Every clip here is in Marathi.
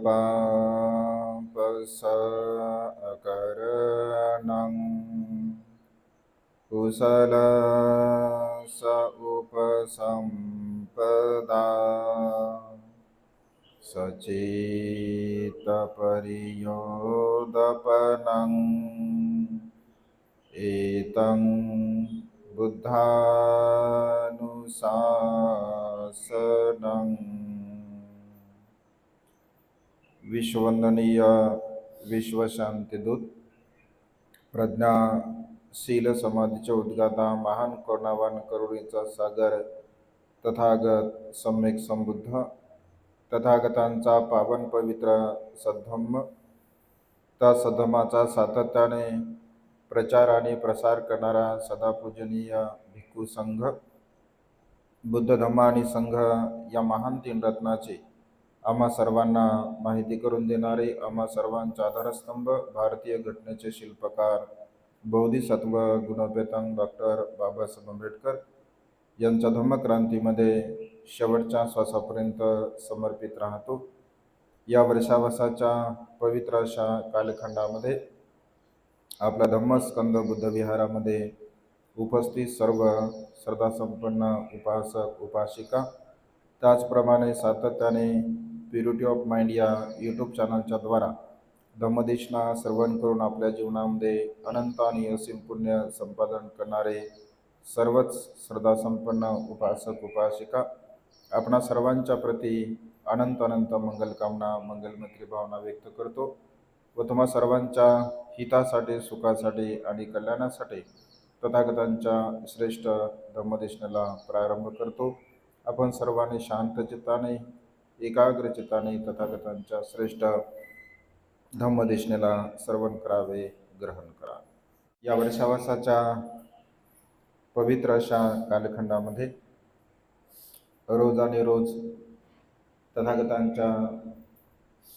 पापसकरणं कुशलस उपसम्पदा सचेतपर्योदपनं एतं बुद्धानुशासनं। विश्ववंदनीय विश्वशांतीदूत प्रज्ञाशील समाधीचे उद्गाता महान करुणावान करुणेचा सागर तथागत सम्यक संबुद्ध तथागतांचा पावन पवित्र सद्धम्म, त्या सद्धम्माचा सातत्याने प्रचार आणि प्रसार करणारा सदापूजनीय भिक्खू संघ, बुद्ध धम्म आणि संघ या महान तीन रत्नाचे आम्हा सर्वांना माहिती करून देणारे, आम्हा सर्वांचा आधारस्तंभ, भारतीय घटनेचे शिल्पकार, बोधिसत्व गुणोपेतन डॉक्टर बाबासाहेब आंबेडकर यांच्या धम्मक्रांतीमध्ये शेवटच्या श्वासापर्यंत समर्पित राहतो। या वर्षावसाच्या पवित्र अशा कालखंडामध्ये आपल्या धम्मस्कंद बुद्ध विहारामध्ये उपस्थित सर्व श्रद्धासंपन्न उपासक उपासिका, त्याचप्रमाणे सातत्याने प्युरिटी ऑफ माइंड या यूट्यूब चॅनलच्या द्वारा धम्मदेशना श्रवण करून आपल्या जीवनामध्ये अनंत आणि असीम पुण्य संपादन करणारे सर्वच श्रद्धासंपन्न उपासक उपासिका, आपणा सर्वांच्या प्रती अनंत अनंत मंगलकामना मंगलमैत्री भावना व्यक्त करतो व तुम्हा सर्वांच्या हितासाठी, सुखासाठी आणि कल्याणासाठी तथागतांच्या श्रेष्ठ धम्मदेशनाला प्रारंभ करतो। आपण सर्वांनी शांत चित्ताने, एकाग्र चित्ताने तथागतांच्या श्रेष्ठ धम्मदेशनाला श्रवण करावे, ग्रहण करा। या वर्षावसाच्या पवित्र अशा कालखंडामध्ये रोज आणि रोज तथागतांच्या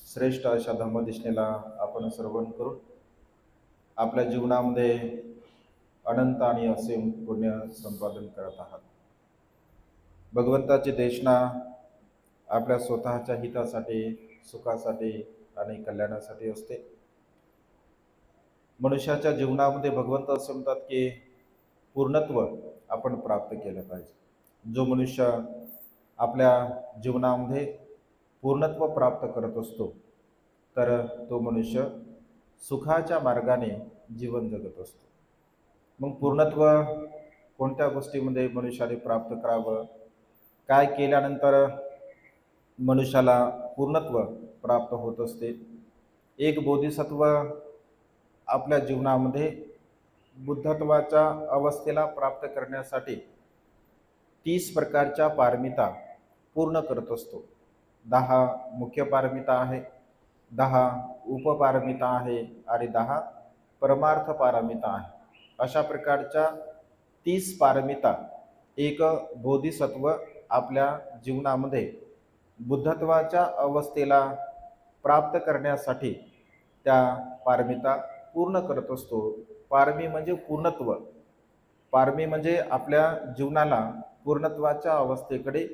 श्रेष्ठ अशा धम्मदेशनाला आपण श्रवण करून आपल्या जीवनामध्ये अनंत आणि असीम पुण्य संपादन करत आहात। भगवंताची देशना आपल्या स्वतःच्या हितासाठी, सुखासाठी आणि कल्याणासाठी असते। मनुष्याच्या जीवनामध्ये भगवंत असे म्हणतात की पूर्णत्व आपण प्राप्त केलं पाहिजे। जो मनुष्य आपल्या जीवनामध्ये पूर्णत्व प्राप्त करत असतो तर तो मनुष्य सुखाच्या मार्गाने जीवन जगत असतो। मग पूर्णत्व कोणत्या गोष्टीमध्ये मनुष्याने प्राप्त करावं, काय केल्यानंतर मनुष्याला पूर्णत्व प्राप्त होत असते। एक बोधिसत्व आपल्या जीवनामध्ये बुद्धत्वाच्या अवस्थेला प्राप्त करण्यासाठी 30 प्रकारच्या पारमिता पूर्ण करत असतो। 10 मुख्य पारमिता आहे, 10 उपपारमिता आहे आणि 10 परमार्थ पारमिता आहे। अशा प्रकारच्या 30 पारमिता एक बोधिसत्व आपल्या जीवनामध्ये बुद्धत्वाच्या अवस्थेला प्राप्त करण्यासाठी त्या पारमिता पूर्ण करत असतो। पारमी म्हणजे पूर्णत्व, पारमी म्हणजे आपल्या जीवनाला पूर्णत्वाच्या अवस्थेकडे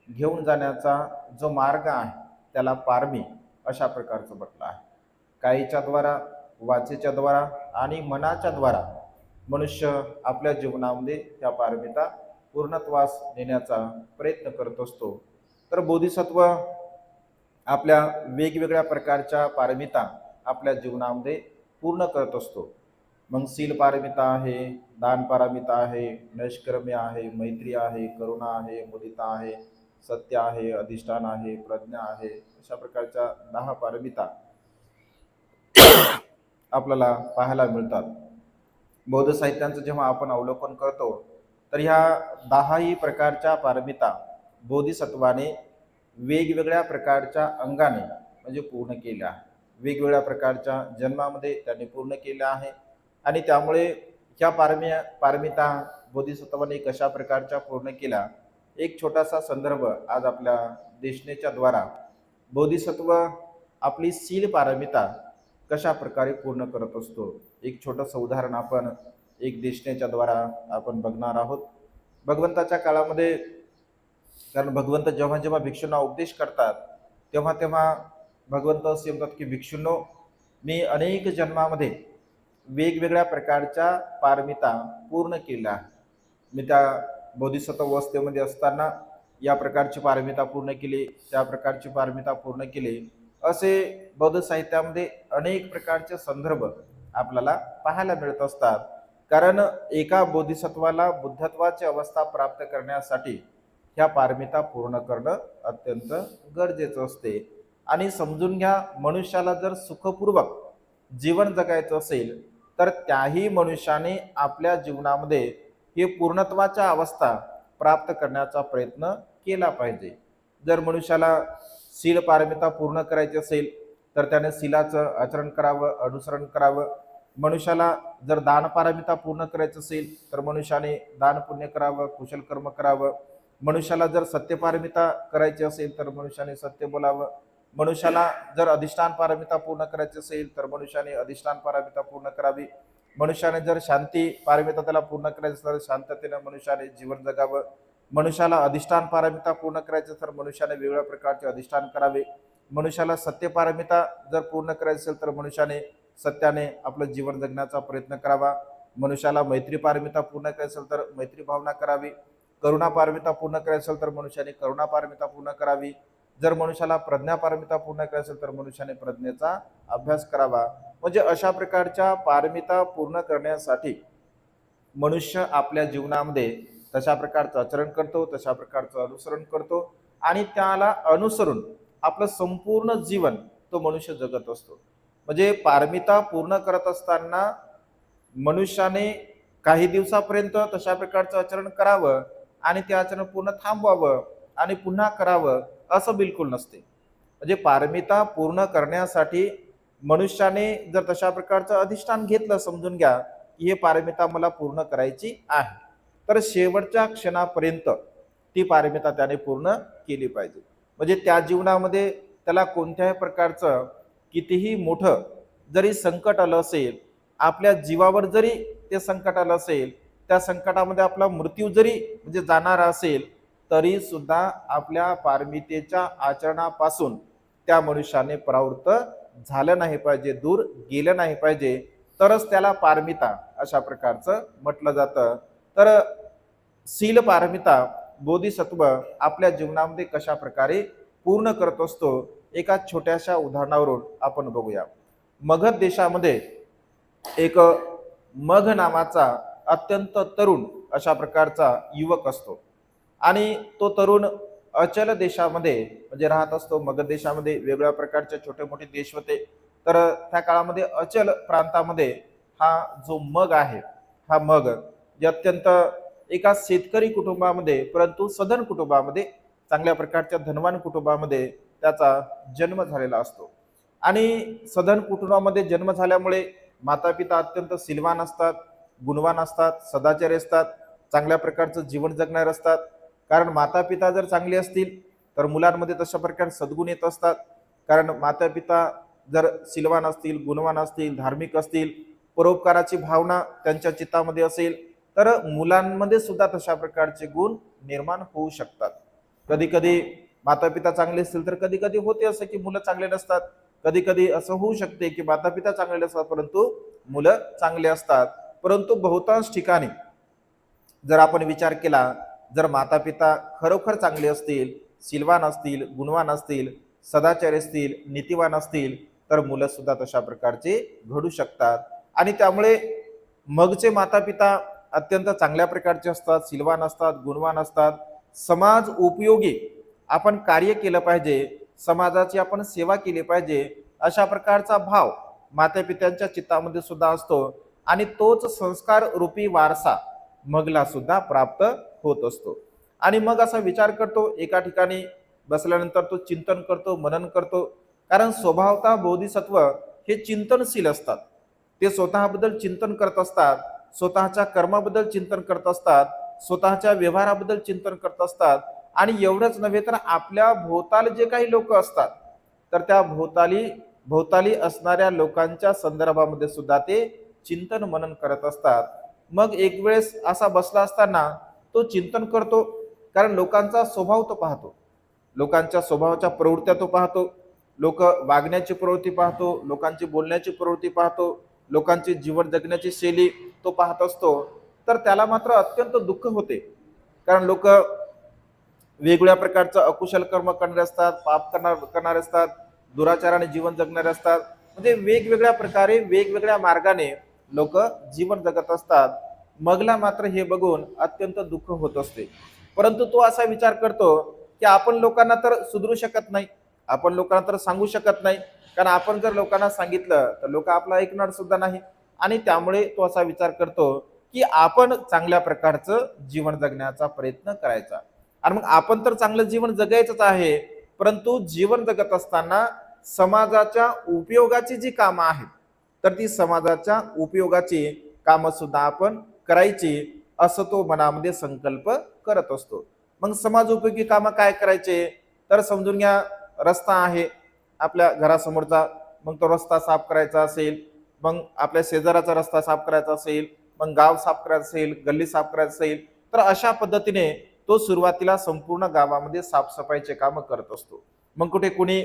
घेऊन जाण्याचा जो मार्ग आहे त्याला पारमी अशा प्रकारचं म्हटलं आहे। कायेच्या द्वारा, वाचेच्या द्वारा आणि मनाच्या द्वारा मनुष्य आपल्या जीवनामध्ये त्या पारमिता पूर्णत्वास नेण्याचा प्रयत्न करत असतो। तर बोधिसत्व आपल्या वेगवेगळ्या प्रकारच्या पारमिता आपल्या जीवनामध्ये पूर्ण करत असतो। मग शील पारमिता आहे, दान पारमिता आहे, नैष्कर्म्य आहे, मैत्री आहे, करुणा आहे, मुदिता आहे, सत्य आहे, अधिष्ठान आहे, प्रज्ञा आहे। अशा प्रकारच्या 10 पारमिता आपल्याला पाहायला मिळतात। बौद्ध साहित्यांचं जेव्हा आपण अवलोकन करतो तर ह्या 10ही प्रकारच्या पारमिता बोधिसत्वाने वेगवेगळ्या प्रकारच्या अंगाने म्हणजे पूर्ण केल्या आहे। वेगवेगळ्या प्रकारच्या जन्मामध्ये त्यांनी पूर्ण केल्या आहे आणि त्यामुळे ह्या पारमिता बोधिसत्वाने कशा प्रकारच्या पूर्ण केल्या, एक छोटासा संदर्भ आज आपल्या देशनेच्या द्वारा बोधिसत्व आपली शील पारमिता कशा प्रकारे पूर्ण करत असतो, एक छोटंसं उदाहरण आपण एक देशनेच्या द्वारा आपण बघणार आहोत। भगवंताच्या काळामध्ये, कारण भगवंत जेव्हा जेव्हा भिक्षूंना उपदेश करतात तेव्हा तेव्हा भगवंत असे म्हणतात की भिक्षूंनो, मी अनेक जन्मामध्ये वेगवेगळ्या प्रकारच्या पारमिता पूर्ण केल्या आहे. मी त्या बोधिसत्व अवस्थेमध्ये असताना या प्रकारची पारमिता पूर्ण केली, त्या प्रकारची पारमिता पूर्ण केली, असे बौद्ध साहित्यामध्ये अनेक प्रकारचे संदर्भ आपल्याला पाहायला मिळत असतात. कारण एका बोधिसत्वाला बुद्धत्वाची अवस्था प्राप्त करण्यासाठी ह्या पारमिता पूर्ण करणं अत्यंत गरजेचं असते. आणि समजून घ्या, मनुष्याला जर सुखपूर्वक जीवन जगायचं असेल तर त्याही मनुष्याने आपल्या जीवनामध्ये हे पूर्णत्वाच्या अवस्था प्राप्त करण्याचा प्रयत्न केला पाहिजे. जर मनुष्याला शील पारमिता पूर्ण करायची असेल तर त्याने शीलाचं आचरण करावं, अनुसरण करावं. मनुष्याला जर दान पारमिता पूर्ण करायचं असेल तर मनुष्याने दान पुण्य करावं, कुशल कर्म करावं. मनुष्याला जर सत्य पारमिता करायची असेल तर मनुष्याने सत्य बोलावं. मनुष्याला जर अधिष्ठान पारमिता पूर्ण करायची असेल तर मनुष्याने अधिष्ठान पारमिता पूर्ण करावी. मनुष्याने जर शांती पारमिता त्याला पूर्ण करायची असेल तर शांततेने मनुष्याने जीवन जगावं. मनुष्याला अधिष्ठान पारमिता पूर्ण करायचं तर मनुष्याने वेगवेगळ्या प्रकारचे अधिष्ठान करावे. मनुष्याला सत्य पारमिता जर पूर्ण करायचं असेल तर मनुष्याने सत्याने आपलं जीवन जगण्याचा प्रयत्न करावा. मनुष्याला मैत्री पारमिता पूर्ण करायचं असेल तर मैत्री भावना करावी. करुणा पारमिता पूर्ण करायचं असेल तर मनुष्याने करुणा पारमिता पूर्ण करावी. जर मनुष्याला प्रज्ञा पारमिता पूर्ण करायचं असेल तर मनुष्याने प्रज्ञेचा अभ्यास करावा. म्हणजे अशा प्रकारच्या पारमिता पूर्ण करण्यासाठी मनुष्य आपल्या जीवनामध्ये तशा प्रकारचं आचरण करतो, तशा प्रकारचं अनुसरण करतो आणि त्याला अनुसरून आपलं संपूर्ण जीवन तो मनुष्य जगत असतो. म्हणजे पारमिता पूर्ण करत असताना मनुष्याने काही दिवसापर्यंत तशा प्रकारचं आचरण करावं आणि ते आचरण पूर्ण थांबवावं आणि पुन्हा करावं असं बिलकुल नसते. म्हणजे पारमिता पूर्ण करण्यासाठी मनुष्याने जर तशा प्रकारचं अधिष्ठान घेतलं, समजून घ्या की हे पारमिता मला पूर्ण करायची आहे, तर शेवटच्या क्षणापर्यंत ती पारमिता त्याने पूर्ण केली पाहिजे. म्हणजे त्या जीवनामध्ये त्याला कोणत्याही प्रकारचं कितीही मोठं जरी संकट आलं असेल, आपल्या जीवावर जरी ते संकट आलं असेल, त्या संकटामध्ये आपला मृत्यू जरी म्हणजे जाणारा असेल, तरी सुद्धा आपल्या पारमितेच्या आचरणापासून त्या मनुष्याने परावृत्त झालं नाही पाहिजे, दूर गेलं नाही पाहिजे, तरच त्याला पारमिता अशा प्रकारचं म्हटलं जातं. तर शील पारमिता बोधिसत्व आपल्या जीवनामध्ये कशा प्रकारे पूर्ण करत असतो, एका छोट्याशा उदाहरणावरून आपण बघूया. मगध देशामध्ये एक मघ नावाचा अत्यंत तरुण अशा प्रकारचा युवक असतो आणि तो तरुण अचल देशामध्ये म्हणजे राहत असतो. मगध देशामध्ये वेगवेगळ्या प्रकारचे छोटे मोठे देश होते. तर त्या काळामध्ये अचल प्रांतामध्ये हा जो मग आहे, हा मग जे अत्यंत एका शेतकरी कुटुंबामध्ये परंतु सधन कुटुंबामध्ये, चांगल्या प्रकारच्या धनवान कुटुंबामध्ये त्याचा जन्म झालेला असतो. आणि सधन कुटुंबामध्ये जन्म झाल्यामुळे माता पिता अत्यंत शीलवान असतात, गुणवान असतात, सदाचारी असतात, चांगल्या प्रकारचं जीवन जगणारे असतात. कारण माता पिता जर चांगली असतील तर मुलांमध्ये तशा प्रकारे सद्गुण येत असतात. कारण माता पिता जर शीलवान असतील, गुणवान असतील, धार्मिक असतील, परोपकाराची भावना त्यांच्या चित्तामध्ये असेल तर मुलांमध्ये सुद्धा तशा प्रकारचे गुण निर्माण होऊ शकतात. कधी कधी माता पिता चांगले असतील तर कधी कधी होते असं की मुलं चांगले नसतात. कधी कधी असं होऊ शकते की माता पिता चांगले असतात परंतु मुलं चांगले असतात. परंतु बहुतांश ठिकाणी जर आपण विचार केला, जर माता पिता खरोखर चांगले असतील, शीलवान असतील, गुणवान असतील, सदाचारी असतील, नीतिवान असतील तर मुलं सुद्धा तशा प्रकारचे घडू शकतात. आणि त्यामुळे मगचे माता पिता अत्यंत चांगल्या प्रकारचे असतात, शीलवान असतात, गुणवान असतात. समाज उपयोगी आपण कार्य केलं पाहिजे, समाजाची आपण सेवा केली पाहिजे, अशा प्रकारचा भाव माता पित्यांच्या चित्तामध्ये सुद्धा असतो. आणि तोच संस्कार रूपी वारसा मगला सुद्धा प्राप्त होत असतो. आणि मग असा विचार करतो, एका ठिकाणी बसल्यानंतर तो चिंतन करतो, मनन करतो. कारण स्वभावतः बोधिसत्व हे चिंतनशील असतात. ते स्वतःबद्दल चिंतन करत असतात, स्वतःच्या कर्माबद्दल चिंतन करत असतात, स्वतःच्या व्यवहाराबद्दल चिंतन करत असतात. आणि एवढंच नव्हे तर आपल्या भोवताली जे काही लोक असतात तर त्या भोवताली भोवताली असणाऱ्या लोकांच्या संदर्भामध्ये सुद्धा ते चिंतन मनन करत असतात. मग एक वेळेस असा बसला असताना तो चिंतन करतो. कारण लोकांचा स्वभाव तो पाहतो, लोकांच्या स्वभावाच्या प्रवृत्त्या तो पाहतो. लोक वागण्याची प्रवृत्ती पाहतो, लोकांची बोलण्याची प्रवृत्ती पाहतो, लोकांची जीवन जगण्याची शैली तो पाहत असतो, तर त्याला मात्र अत्यंत दुःख होते. कारण लोक वेगवेगळ्या प्रकारचं अकुशल कर्म करणारे असतात, पाप करणारे असतात, दुराचाराने जीवन जगणारे असतात. म्हणजे वेगवेगळ्या प्रकारे वेगवेगळ्या मार्गाने लोक जीवन जगत असतात. मगला मात्र हे बघून अत्यंत दुःख होत असते. परंतु तो असा विचार करतो की आपण लोकांना तर सुधरू शकत नाही, आपण लोकांना तर सांगू शकत नाही, कारण आपण जर लोकांना सांगितलं तर लोक आपलं ऐकणार सुद्धा नाही. आणि त्यामुळे तो असा विचार करतो की आपण चांगल्या प्रकारचं जीवन जगण्याचा प्रयत्न करायचा. आणि मग आपण तर चांगलं जीवन जगायचंच आहे, परंतु जीवन जगत असताना समाजाच्या उपयोगाची जी कामं आहेत, तर ती समाजाच्या उपयोगाची कामं सुद्धा आपण करायची, असं तो मनामध्ये संकल्प करत असतो. मग समाज उपयोगी कामं काय करायचे, तर समजून घ्या, रस्ता आहे आपल्या घरासमोरचा, मग तो रस्ता साफ करायचा असेल, मग आपल्या शेजाराचा रस्ता साफ करायचा असेल, मग गाव साफ करायचं असेल, गल्ली साफ करायचं असेल, तर अशा पद्धतीने तो सुरुवातीला संपूर्ण गावामध्ये साफसफाईचे काम करत असतो. मग कुठे कोणी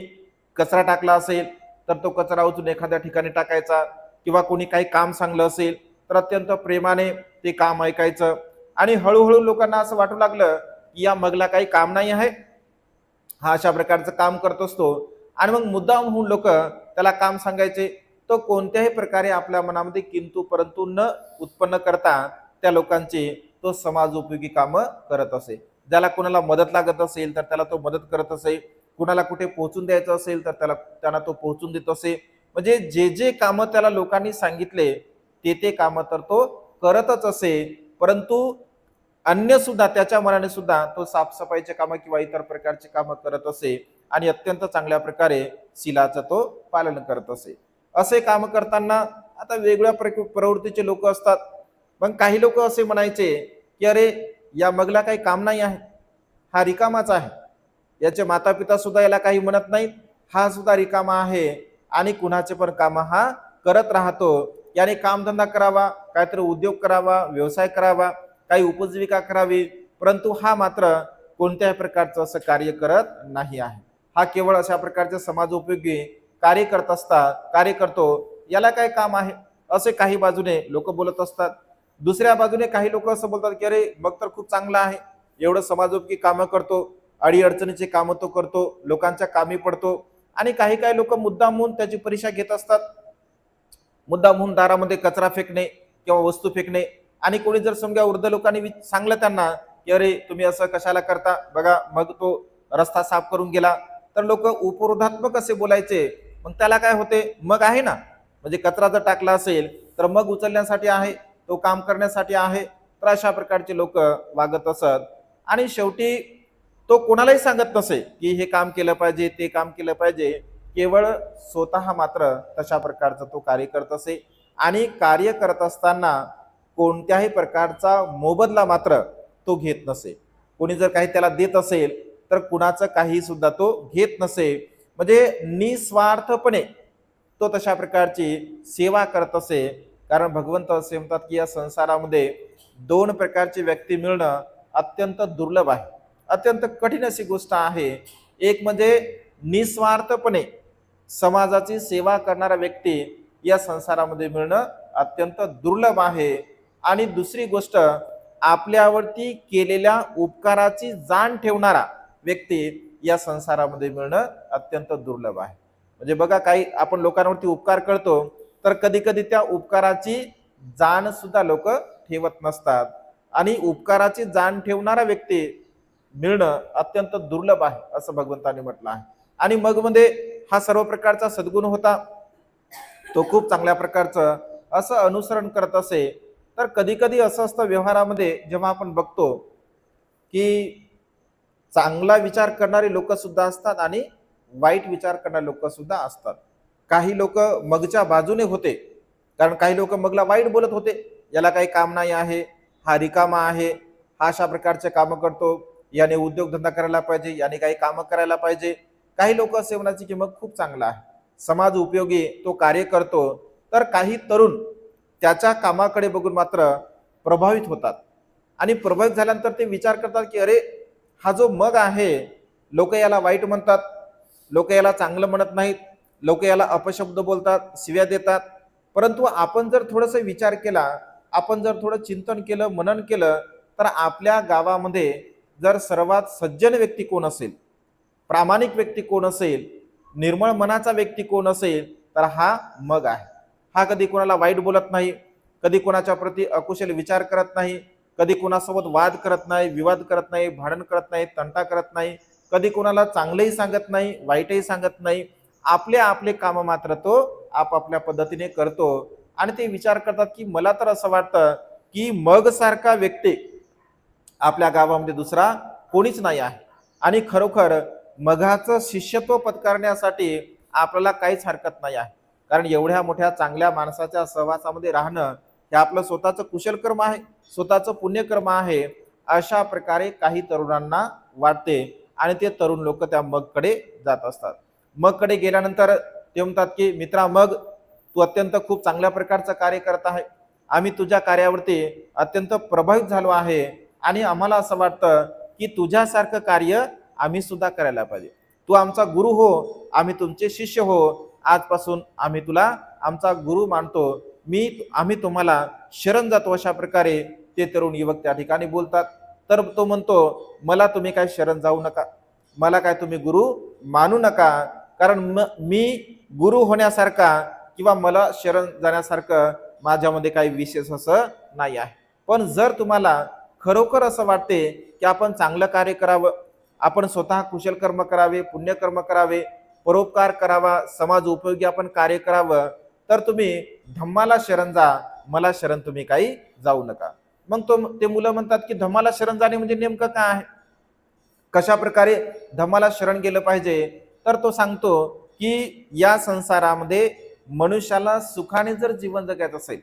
कचरा टाकला असेल तर तो कचरा उचलून एखाद्या ठिकाणी टाकायचा, किंवा कोणी काही काम सांगलं असेल तर अत्यंत प्रेमाने ते काम ऐकायचं. आणि हळूहळू लोकांना असं वाटू लागलं की या मगला काही काम नाही आहे, हा अशा प्रकारचं काम करत असतो. आणि मग मुद्दाम होऊन लोक त्याला काम सांगायचे. तो कोणत्याही प्रकारे आपल्या मनामध्ये किंतु परंतु न उत्पन्न करता त्या लोकांची तो समाज उपयोगी कामं करत असे. ज्याला कोणाला मदत लागत असेल तर त्याला तो मदत करत असे, कुणाला कुठे पोहोचून द्यायचं असेल तर त्यांना तो पोहोचून देत असे. म्हणजे जे जे कामं त्याला लोकांनी सांगितले ते ते कामं तर तो करतच असे. परंतु अन्य सुद्धा त्याच्या मनाने सुद्धा तो साफसफाईचे कामं किंवा इतर प्रकारचे कामं करत असे, आणि अत्यंत चांगल्या प्रकारे शीलाचं तो पालन करत असे. असे काम करताना आता वेगवेगळ्या प्रवृत्तीचे लोक असतात. मग काही लोक असे म्हणायचे की अरे या मगला काही काम नाही आहे, हा रिकामाच आहे, याचे माता पिता सुद्धा याला काही म्हणत नाहीत, हा सुद्धा रिकामा आहे आणि कुणाचे पण काम हा करत राहतो. याने कामधंदा करावा, काहीतरी उद्योग करावा, व्यवसाय करावा, काही उपजीविका करावी, परंतु हा मात्र कोणत्याही प्रकारचं असं कार्य करत नाही आहे. हा केवळ अशा प्रकारचे समाज उपयोगी कार्य करतो, याला काय काम आहे, असे काही बाजूने लोक बोलत असतात. दुसऱ्या बाजूने काही लोक असं बोलतात की अरे मग तर खूप चांगला आहे, एवढं समाजोपयोगी कामं करतो, अडीअडचणीचे कामं तो करतो, लोकांच्या कामी पडतो. आणि काही काही लोक मुद्दाम म्हणून त्याची परीक्षा घेत असतात, मुद्दाम म्हणून दारामध्ये कचरा फेकणे किंवा वस्तू फेकणे. आणि कोणी जर समजा वृद्ध लोकांनी सांगलं त्यांना की अरे तुम्ही असं कशाला करता, बघा मग तो रस्ता साफ करून गेला, तर लोक उपरोधात्मक असे बोलायचे. मग त्याला काय होते, मग आहे ना, म्हणजे कचरा जर टाकला असेल तर मग उचलण्यासाठी आहे, तो काम करण्यासाठी आहे. तर अशा प्रकारचे लोक वागत असत. आणि शेवटी तो कोणालाही सांगत नसे की हे काम केलं पाहिजे, ते काम केलं पाहिजे, केवळ स्वतः मात्र तशा प्रकारचं तो कार्य करत असे. आणि कार्य करत असताना कोणत्याही प्रकारचा मोबदला मात्र तो घेत नसे. कोणी जर काही त्याला देत असेल तर कुणाचं काही सुद्धा तो घेत नसे. म्हणजे निस्वार्थपणे तो तशा प्रकारची सेवा करत असे. कारण भगवंत असे म्हणतात की या संसारामध्ये दोन प्रकारची व्यक्ती मिळणं अत्यंत दुर्लभ आहे, अत्यंत कठीण अशी गोष्ट आहे. एक म्हणजे निस्वार्थपणे समाजाची सेवा करणारा व्यक्ती या संसारामध्ये मिळणं अत्यंत दुर्लभ आहे. आणि दुसरी गोष्ट आपल्यावरती केलेल्या उपकाराची जाण ठेवणारा व्यक्ती या संसारामध्ये मिळणं अत्यंत दुर्लभ आहे. म्हणजे बघा, काही आपण लोकांवरती उपकार करतो तर कधी कधी त्या उपकाराची जाण सुद्धा लोक ठेवत नसतात. आणि उपकाराची जाण ठेवणारा व्यक्ती मिळणं अत्यंत दुर्लभ आहे असं भगवंतांनी म्हटलं आहे. आणि मग मध्ये हा सर्व प्रकारचा सद्गुण होता, तो खूप चांगल्या प्रकारचं असं अनुसरण करत असे. तर कधी कधी असं असतं व्यवहारामध्ये, जेव्हा आपण बघतो की चांगला विचार करणारे लोक सुद्धा असतात आणि वाईट विचार करणारे लोक सुद्धा असतात. काही लोक मगच्या बाजूने होते, कारण काही लोक मगला वाईट बोलत होते, याला काही काम नाही आहे, हा रिकामा आहे, हा अशा प्रकारचे कामं करतो, याने उद्योगधंदा करायला पाहिजे, याने काही कामं करायला पाहिजे. काही लोक असे म्हणायचे की मग खूप चांगला आहे, समाज उपयोगी तो कार्य करतो. तर काही तरुण त्याच्या कामाकडे बघून मात्र प्रभावित होतात. आणि प्रभावित झाल्यानंतर ते विचार करतात की अरे हा जो मग आहे, लोक याला वाईट म्हणतात, लोक याला चांगलं म्हणत नाहीत, लोक याला अपशब्द बोलतात, शिव्या देतात. परंतु आपण जर थोडस विचार केला, आपण जर थोडं चिंतन केलं, मनन केलं, तर आपल्या गावामध्ये जर सर्वात सज्जन व्यक्ती कोण असेल, प्रामाणिक व्यक्ती कोण असेल, निर्मळ मनाचा व्यक्ती कोण असेल, तर हा मग आहे. हा कधी कोणाला वाईट बोलत नाही, कधी कोणाच्या प्रती अकुशल विचार करत नाही, कधी कोणासोबत वाद करत नाही, विवाद करत नाही, भांडण करत नाही, तंटा करत नाही, कधी कोणाला चांगलंही सांगत नाही, वाईटही सांगत नाही. आपले आपले काम मात्र तो आपापल्या पद्धतीने करतो. आणि ते विचार करतात की मला तर असं वाटतं की मग सारखा व्यक्ती आपल्या गावामध्ये दुसरा कोणीच नाही आहे. आणि खरोखर मघाचं शिष्यत्व पत्करण्यासाठी आपल्याला काहीच हरकत नाही आहे. कारण एवढ्या मोठ्या चांगल्या माणसाच्या सहवासामध्ये राहणं हे आपलं स्वतःचं कुशलकर्म आहे, स्वतःचं पुण्यकर्म आहे. अशा प्रकारे काही तरुणांना वाटते आणि ते तरुण लोक त्या मगकडे जात असतात. मगकडे गेल्यानंतर ते म्हणतात की मित्रा, मग तू अत्यंत खूप चांगल्या प्रकारचं कार्य करत आहे, आम्ही तुझ्या कार्यावरती अत्यंत प्रभावित झालो आहे आणि आम्हाला असं वाटतं की तुझ्यासारखं कार्य आम्ही सुद्धा करायला पाहिजे. तू आमचा गुरु हो, आम्ही तुमचे शिष्य हो, आजपासून आम्ही तुला आमचा गुरु मानतो, आम्ही तुम्हाला शरण जातो. अशा प्रकारे ते तरुण युवक त्या ठिकाणी बोलतात. तर तो म्हणतो, मला तुम्ही काय शरण जाऊ नका, मला काय तुम्ही गुरु मानू नका, कारण मी गुरु होण्यासारखा किंवा मला शरण जाण्यासारखं माझ्यामध्ये काही विशेष असं नाही आहे. पण जर तुम्हाला खरोखर असं वाटते की आपण चांगलं कार्य करावं, आपण स्वतः कुशल कर्म करावे, पुण्यकर्म करावे, परोपकार करावा, समाज उपयोगी आपण कार्य करावं, तर तुम्ही धम्माला शरण जा, मला शरण तुम्ही काही जाऊ नका. मग ते मुलं म्हणतात की धम्माला शरण जाणे म्हणजे नेमकं काय आहे, कशा प्रकारे धम्माला शरण गेलं पाहिजे. तर तो सांगतो की या संसारामध्ये मनुष्याला सुखाने जर जीवन जगायचं असेल,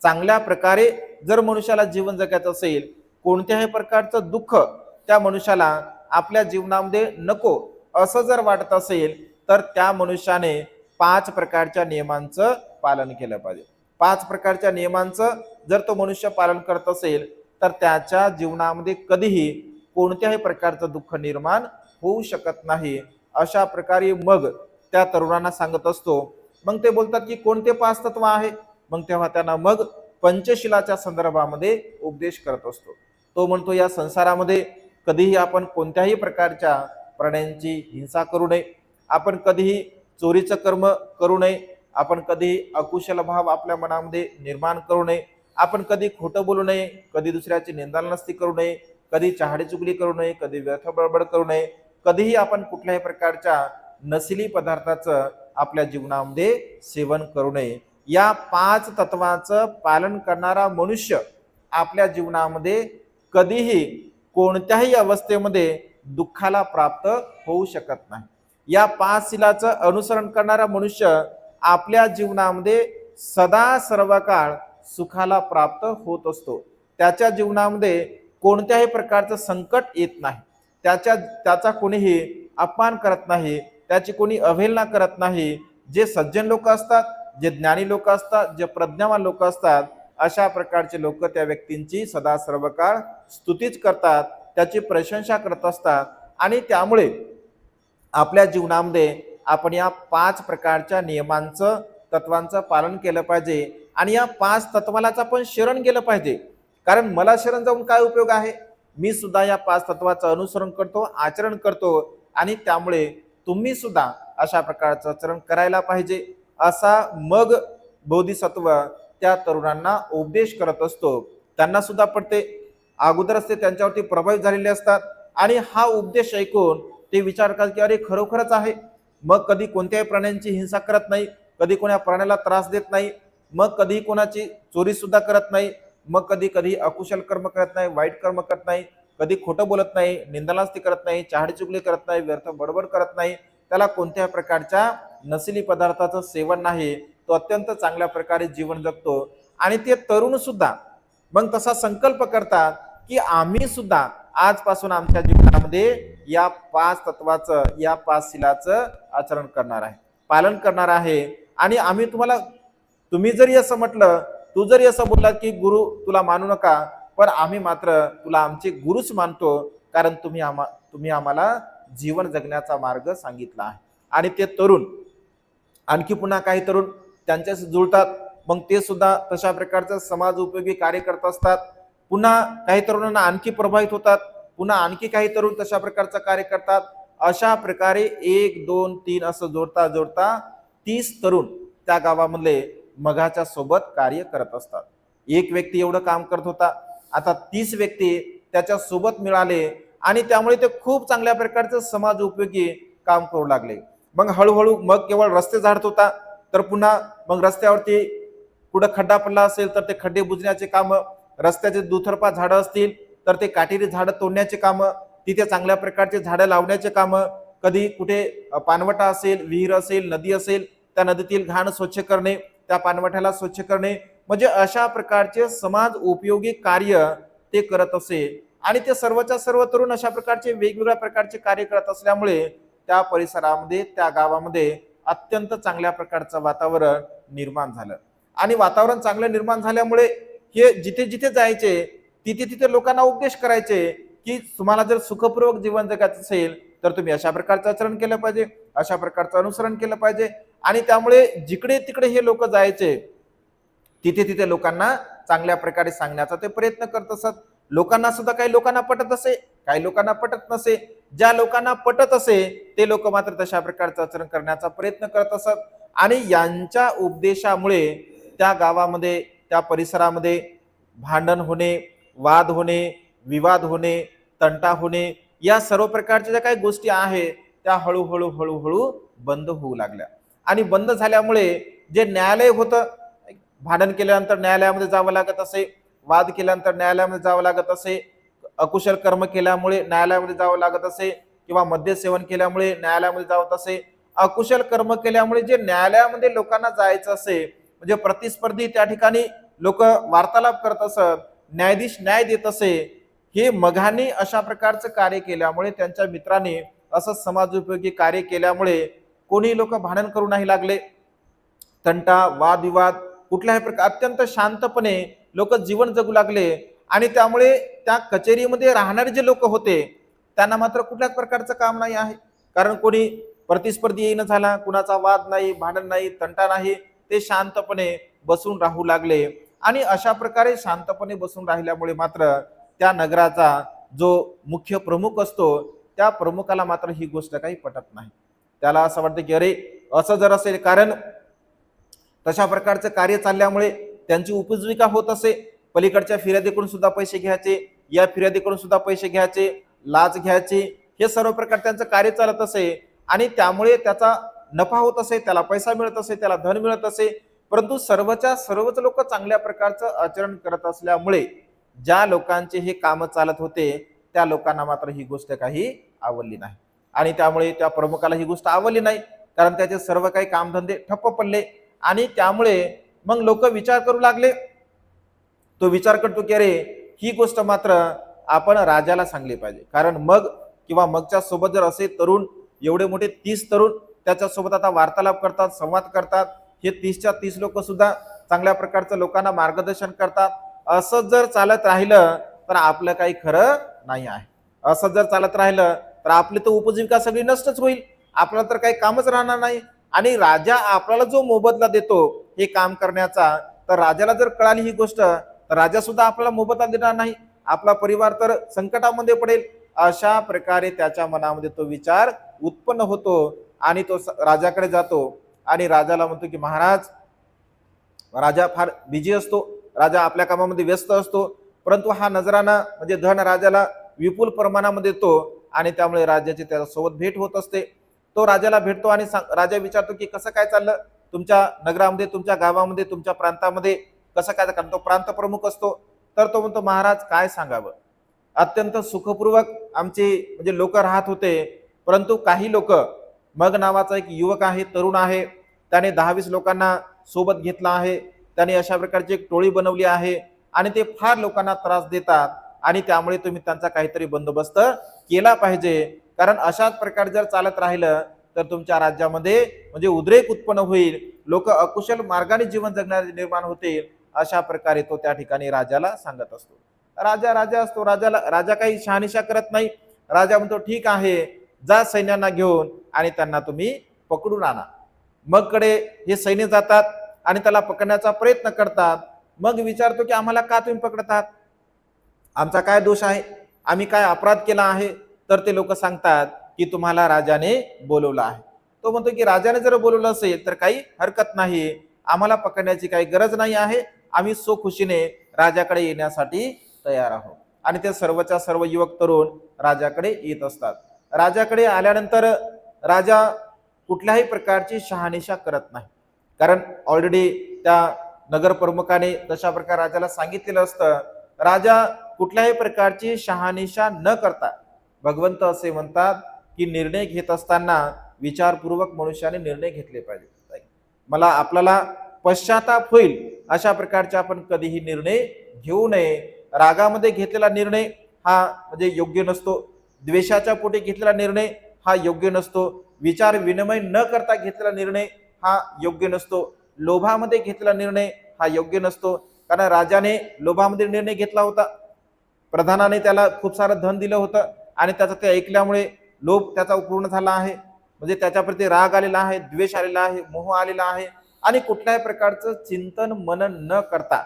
चांगल्या प्रकारे जर मनुष्याला जीवन जगायचं असेल, कोणत्याही प्रकारचं दुःख त्या मनुष्याला आपल्या जीवनामध्ये नको असं जर वाटत असेल, तर त्या मनुष्याने 5 प्रकारच्या नियमांचं पालन केलं पाहिजे. 5 प्रकारच्या नियमांचं जर तो मनुष्य पालन करत असेल, तर त्याच्या जीवनामध्ये कधीही कोणत्याही प्रकारचं दुःख निर्माण होऊ शकत नाही. अशा प्रकारे मग त्या तरुणांना सांगत असतो. मग ते बोलतात की कोणते 5 तत्व आहे, मग तेव्हा त्यांना मग पंचशिलाच्या संदर्भामध्ये उपदेश करत असतो. तो म्हणतो या संसारामध्ये कधीही आपण कोणत्याही प्रकारच्या प्राण्यांची हिंसा करू नये, आपण कधीही चोरीचं कर्म करू नये, आपण कधीही अकुशल भाव आपल्या मनामध्ये निर्माण करू नये, आपण कधी खोटं बोलू नये, कधी दुसऱ्याची निंदानस्ती करू नये, कधी चहाडी चुगली करू नये, कधी व्यर्थ बडबड करू नये, कधीही आपण कुठल्याही प्रकारच्या नशिली पदार्थाचं आपल्या जीवनामध्ये सेवन करू नये. या 5 तत्वाचं पालन करणारा मनुष्य आपल्या जीवनामध्ये कधीही कोणत्याही अवस्थेमध्ये दुःखाला प्राप्त होऊ शकत नाही. या 5 शिलाचं अनुसरण करणारा मनुष्य आपल्या जीवनामध्ये सदा सर्व काळ सुखाला प्राप्त होत असतो. त्याच्या जीवनामध्ये कोणत्याही प्रकारचं संकट येत नाही, त्याचा कोणीही अपमान करत नाही, त्याची कोणी अवहेलना करत नाही. जे सज्जन लोक असतात, जे ज्ञानी लोक असतात, जे प्रज्ञावान लोक असतात, अशा प्रकारचे लोक त्या व्यक्तींची सदा सर्व काळ स्तुतीच करतात, त्याची प्रशंसा करत असतात. आणि त्यामुळे आपल्या जीवनामध्ये आपण या 5 प्रकारच्या नियमांचं, तत्वांचं पालन केलं पाहिजे आणि या 5 तत्वालाच आपण शरण गेलं पाहिजे. कारण मला शरण जाऊन काय उपयोग आहे, मी सुद्धा या 5 तत्वाचं अनुसरण करतो, आचरण करतो आणि त्यामुळे तुम्ही सुद्धा अशा प्रकारचं आचरण करायला पाहिजे. असा मग बोधिसत्व त्या तरुणांना उपदेश करत असतो. त्यांना सुद्धा पडते, अगोदरच ते त्यांच्यावरती प्रभावित झालेले असतात आणि हा उपदेश ऐकून ते विचार करतात की अरे खरोखरच आहे. मग कधी कोणत्याही प्राण्यांची हिंसा करत नाही, कधी कोणा प्राण्याला त्रास देत नाही, मग कधी कोणाची चोरी सुद्धा करत नाही, मग कधी अकुशल कर्म करत नाही, वाईट कर्म करत नाही, कधी खोटं बोलत नाही, निंदनास्ती करत नाही, चहाडी चुगली करत नाही, व्यर्थ बडबड करत नाही, त्याला कोणत्याही प्रकारच्या नशिली पदार्थाचं सेवन नाही, तो अत्यंत चांगल्या प्रकारे जीवन जगतो. आणि ते तरुण सुद्धा मग तसा संकल्प करतात की आम्ही सुद्धा आजपासून आमच्या जीवनामध्ये या 5 तत्वाचं, या 5 शिलाचं आचरण करणार आहे, पालन करणार आहे. आणि आम्ही तुम्ही जरी असं म्हटलं, तू जरी असं बोलला की गुरु तुला मानू नका, पण आम्ही मात्र तुला आमचे गुरुच मानतो, कारण तुम्ही आम्हाला जीवन जगण्याचा मार्ग सांगितला आहे. आणि ते तरुण आणखी पुन्हा काही तरुण त्यांच्याशी जुळतात, मग ते सुद्धा तशा प्रकारचं समाज उपयोगी कार्य करत असतात. पुन्हा काही तरुणांना आणखी प्रभावित होतात, पुन्हा आणखी काही तरुण तशा प्रकारचं कार्य करतात. अशा प्रकारे 1 2 3 असं जोडता जोडता 30 तरुण त्या गावामधले मघाच्या सोबत कार्य करत असतात. एक व्यक्ती एवढं काम करत होता, आता 30 व्यक्ती त्याच्या सोबत मिळाले आणि त्यामुळे ते खूप चांगल्या प्रकारचं समाज उपयोगी काम करू लागले. मग हळूहळू मग केवळ रस्ते झाडत होता, तर पुन्हा मग रस्त्यावरती कुठं खड्डा पडला असेल तर ते खड्डे बुजण्याचे काम, रस्त्याचे दुतर्फा झाडं असतील तर ते काटेरी झाडं तोडण्याचे काम, तिथे चांगल्या प्रकारचे झाडं लावण्याचे काम, कधी कुठे पाणवठा असेल, विहीर असेल, नदी असेल, त्या नदीतील घाण स्वच्छ करणे, त्या पाणवठ्याला स्वच्छ करणे, म्हणजे अशा प्रकारचे समाज उपयोगी कार्य ते करत असे. आणि ते सर्वच्या सर्व तरुण अशा प्रकारचे वेगवेगळ्या प्रकारचे कार्य करत असल्यामुळे त्या परिसरामध्ये त्या गावामध्ये अत्यंत चांगल्या प्रकारचं वातावरण निर्माण झालं. आणि वातावरण चांगलं निर्माण झाल्यामुळे हे जिथे जिथे जायचे तिथे तिथे लोकांना उपदेश करायचे की तुम्हाला जर सुखपूर्वक जीवन जगायचं असेल तर तुम्ही अशा प्रकारचं आचरण केलं पाहिजे, अशा प्रकारचं अनुसरण केलं पाहिजे. आणि त्यामुळे जिकडे तिकडे हे लोक जायचे तिथे तिथे लोकांना चांगल्या प्रकारे सांगण्याचा ते प्रयत्न करत असत. लोकांना सुद्धा काही लोकांना पटत असे, काही लोकांना पटत नसे. ज्या लोकांना पटत असे ते लोक मात्र तशा प्रकारचं आचरण करण्याचा प्रयत्न करत असत. आणि यांच्या उपदेशामुळे त्या गावामध्ये त्या परिसरामध्ये भांडण होणे, वाद होणे, विवाद होणे, तंटा होणे, या सर्व प्रकारच्या ज्या काही गोष्टी आहेत त्या हळूहळू हळूहळू बंद होऊ लागल्या. आणि बंद झाल्यामुळे जे न्यायालय होतं, भांडण केल्यानंतर न्यायालयामध्ये जावं लागत असे, वाद केल्यानंतर न्यायालयामध्ये जावं लागत असे, अकुशल कर्म केल्यामुळे न्यायालयामध्ये जावं लागत असे, किंवा मद्य सेवन केल्यामुळे न्यायालयामध्ये जावत असे, अकुशल कर्म केल्यामुळे जे न्यायालयामध्ये लोकांना जायचं असे, म्हणजे प्रतिस्पर्धी त्या ठिकाणी लोक वार्तालाप करत असत, न्यायाधीश न्याय देत असे, हे मघांनी अशा प्रकारचं कार्य केल्यामुळे, त्यांच्या मित्रांनी असं समाज उपयोगी कार्य केल्यामुळे कोणी लोक भांडण करू नाही लागले. तंटा वादविवाद कुठल्याही प्रकार अत्यंत शांतपणे लोक जीवन जगू लागले. आणि त्यामुळे त्या कचेरीमध्ये राहणारे जे लोक होते त्यांना मात्र कुठल्याच प्रकारचं काम नाही आहे, कारण कोणी प्रतिस्पर्धी येईन झाला, कुणाचा वाद नाही, भांडण नाही, तंटा नाही, ते शांतपणे बसून राहू लागले. आणि अशा प्रकारे शांतपणे बसून राहिल्यामुळे मात्र त्या नगराचा जो मुख्य प्रमुख असतो त्या प्रमुखाला मात्र ही गोष्ट काही पटत नाही. त्याला असं वाटतं की अरे असं जर असेल, कारण तशा प्रकारचं कार्य चालल्यामुळे त्यांची उपजीविका होत असे, पलीकडच्या फिर्यादीकडून सुद्धा पैसे घ्यायचे, या फिर्यादीकडून सुद्धा पैसे घ्यायचे, लाच घ्यायचे, हे सर्व प्रकार त्यांचं कार्य चालत असे. आणि त्यामुळे त्याचा नफा होत असे, त्याला पैसा मिळत असे, त्याला धन मिळत असे. परंतु सर्वच्या सर्वच लोक चांगल्या प्रकारचं आचरण करत असल्यामुळे ज्या लोकांचे हे काम चालत होते त्या लोकांना मात्र ही गोष्ट काही आवडली नाही. आणि त्यामुळे त्या प्रमुखाला ही गोष्ट आवडली नाही, कारण त्याचे सर्व काही कामधंदे ठप्प पडले. आणि त्यामुळे मग लोक विचार करू लागले, तो विचार करतो की अरे ही गोष्ट मात्र आपण राजाला सांगली पाहिजे, कारण मग किंवा मगच्या सोबत जर असे तरुण एवढे मोठे 30 तरुण त्याच्यासोबत आता वार्तालाप करतात, संवाद करतात, हे 30च्या 30 लोक सुद्धा चांगल्या प्रकारचं लोकांना मार्गदर्शन करतात, असं जर चालत राहिलं तर आपलं काही खरं नाही आहे. असं जर चालत राहिलं तर आपली तर उपजीविका सगळी नष्टच होईल, आपल्याला तर काही कामच राहणार नाही. आणि राजा आपल्याला जो मोबदला देतो हे काम करण्याचा, तर राजाला जर कळाली ही गोष्ट तर राजा सुद्धा आपल्याला मोबदला देणार नाही, आपला परिवार तर संकटामध्ये पडेल. अशा प्रकारे त्याच्या मनामध्ये तो विचार उत्पन्न होतो आणि तो राजाकडे जातो आणि राजाला म्हणतो की महाराज, राजा फार बिझी असतो, राजा आपल्या कामामध्ये व्यस्त असतो, परंतु हा नजराना म्हणजे धन राजाला विपुल प्रमाणामध्ये देतो आणि त्यामुळे राजाची त्याच्यासोबत भेट होत असते. तो राजाला भेटतो आणि राजा विचारतो की कसं काय चाललं तुमच्या नगरामध्ये, तुमच्या गावामध्ये, तुमच्या प्रांतामध्ये कसं काय, कारण तो प्रांत प्रमुख असतो. तर तो म्हणतो महाराज काय सांगावं, अत्यंत सुखपूर्वक आमचे म्हणजे लोक राहत होते, परंतु काही लोक, मग नावाचा एक युवक आहे, तरुण आहे, त्याने 10-20 लोकांना सोबत घेतला आहे, त्याने अशा प्रकारची एक टोळी बनवली आहे आणि ते फार लोकांना त्रास देतात आणि त्यामुळे तुम्ही त्यांचा काहीतरी बंदोबस्त केला पाहिजे, कारण अशाच प्रकारे जर चालत राहिलं तर तुमच्या राज्यामध्ये म्हणजे उद्रेक उत्पन्न होईल, लोक अकुशल मार्गाने जीवन जगणारे निर्माण होतील. अशा प्रकारे तो त्या ठिकाणी राजाला सांगत असतो. राजा असतो, राजा काही शहानिशा करत नाही. राजा म्हणतो ठीक आहे, जा सैन्यांना घेऊन आणि त्यांना तुम्ही पकडून आणा. मग कडे हे सैन्य जातात आणि त्याला पकडण्याचा प्रयत्न करतात. मग विचारतो की आम्हाला का तुम्ही पकडतात, आमचा काय दोष आहे, आम्ही काय अपराध केला आहे. तर ते लोक सांगतात की तुम्हाला राजाने बोलवलं आहे. तो म्हणतो की राजाने जर बोलवलं असेल तर काही हरकत नाही, आम्हाला पकडण्याची काही गरज नाही आहे, आम्ही खुशीने राजाकडे येण्यासाठी तयार आहोत. आणि ते सर्वच्या सर्व युवक तरुण राजाकडे येत असतात. राजाकडे आल्यानंतर राजा कुठल्याही प्रकारची शहानिशा करत नाही, कारण ऑलरेडी त्या नगर प्रमुखाने तशा प्रकारे राजाला सांगितलेलं असतं. राजा कुठल्याही प्रकारची शहानिशा न करता, भगवंत असे म्हणतात की निर्णय घेत असताना विचारपूर्वक मनुष्याने निर्णय घेतले पाहिजे. मला आपल्याला पश्चाताप होईल अशा प्रकारचे आपण कधीही निर्णय घेऊ नये. रागामध्ये घेतलेला निर्णय हा म्हणजे योग्य नसतो. द्वेषाच्या पोटी घेतलेला निर्णय हा योग्य नसतो. विचार विनिमय न करता घेतलेला निर्णय हा योग्य नसतो. लोभामध्ये घेतलेला निर्णय हा योग्य नसतो. कारण राजाने लोभामध्ये निर्णय घेतला होता. प्रधानाने त्याला खूप सारं धन दिलं होतं आणि त्याचं ते ऐकल्यामुळे लोभ त्याचा पूर्ण झाला आहे. म्हणजे त्याच्याप्रती राग आलेला आहे, द्वेष आलेला आहे, मोह आलेला आहे. आणि कुठल्याही प्रकारचं चिंतन मनन न करता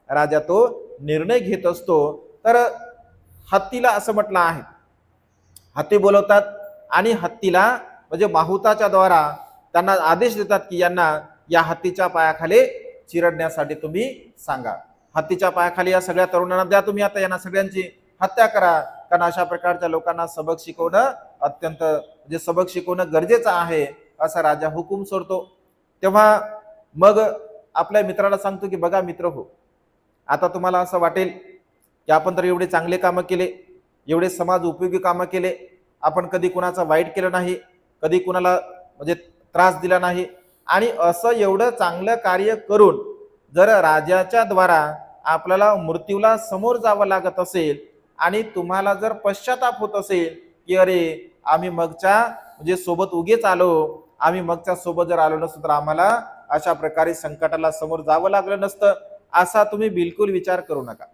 राजा तो निर्णय घेत असतो. तर हत्तीला असं म्हटलं आहे, हत्ती बोलवतात आणि हत्तीला म्हणजे माहुताच्या द्वारा त्यांना आदेश देतात की यांना या हत्तीच्या पायाखाली चिरडण्यासाठी तुम्ही सांगा. हत्तीच्या पायाखाली या सगळ्या तरुणांना द्या तुम्ही, आता यांना सगळ्यांची हत्या करा. कारण अशा प्रकारच्या लोकांना सबक शिकवणं अत्यंत म्हणजे सबक शिकवणं गरजेचं आहे असा राजा हुकूम सोडतो. तेव्हा मग आपल्या मित्राला सांगतो की बघा मित्र हो, आता तुम्हाला असं वाटेल की आपण तर एवढे चांगले कामं केले, एवढे समाज उपयोगी कामं केले, आपण कधी कुणाचं वाईट केलं नाही, कधी कुणाला म्हणजे त्रास दिला नाही, आणि असं एवढं चांगलं कार्य करून जर राजाच्या द्वारा आपल्याला मृत्यूला समोर जावं लागत असेल आणि तुम्हाला जर पश्चाताप होत असेल की अरे आम्ही मगच्या म्हणजे सोबत उगेच आलो, आम्ही मगच्या सोबत जर आलो नसतो तर आम्हाला अशा प्रकारे संकटाला समोर जावं लागलं नसतं, असा तुम्ही बिलकुल विचार करू नका.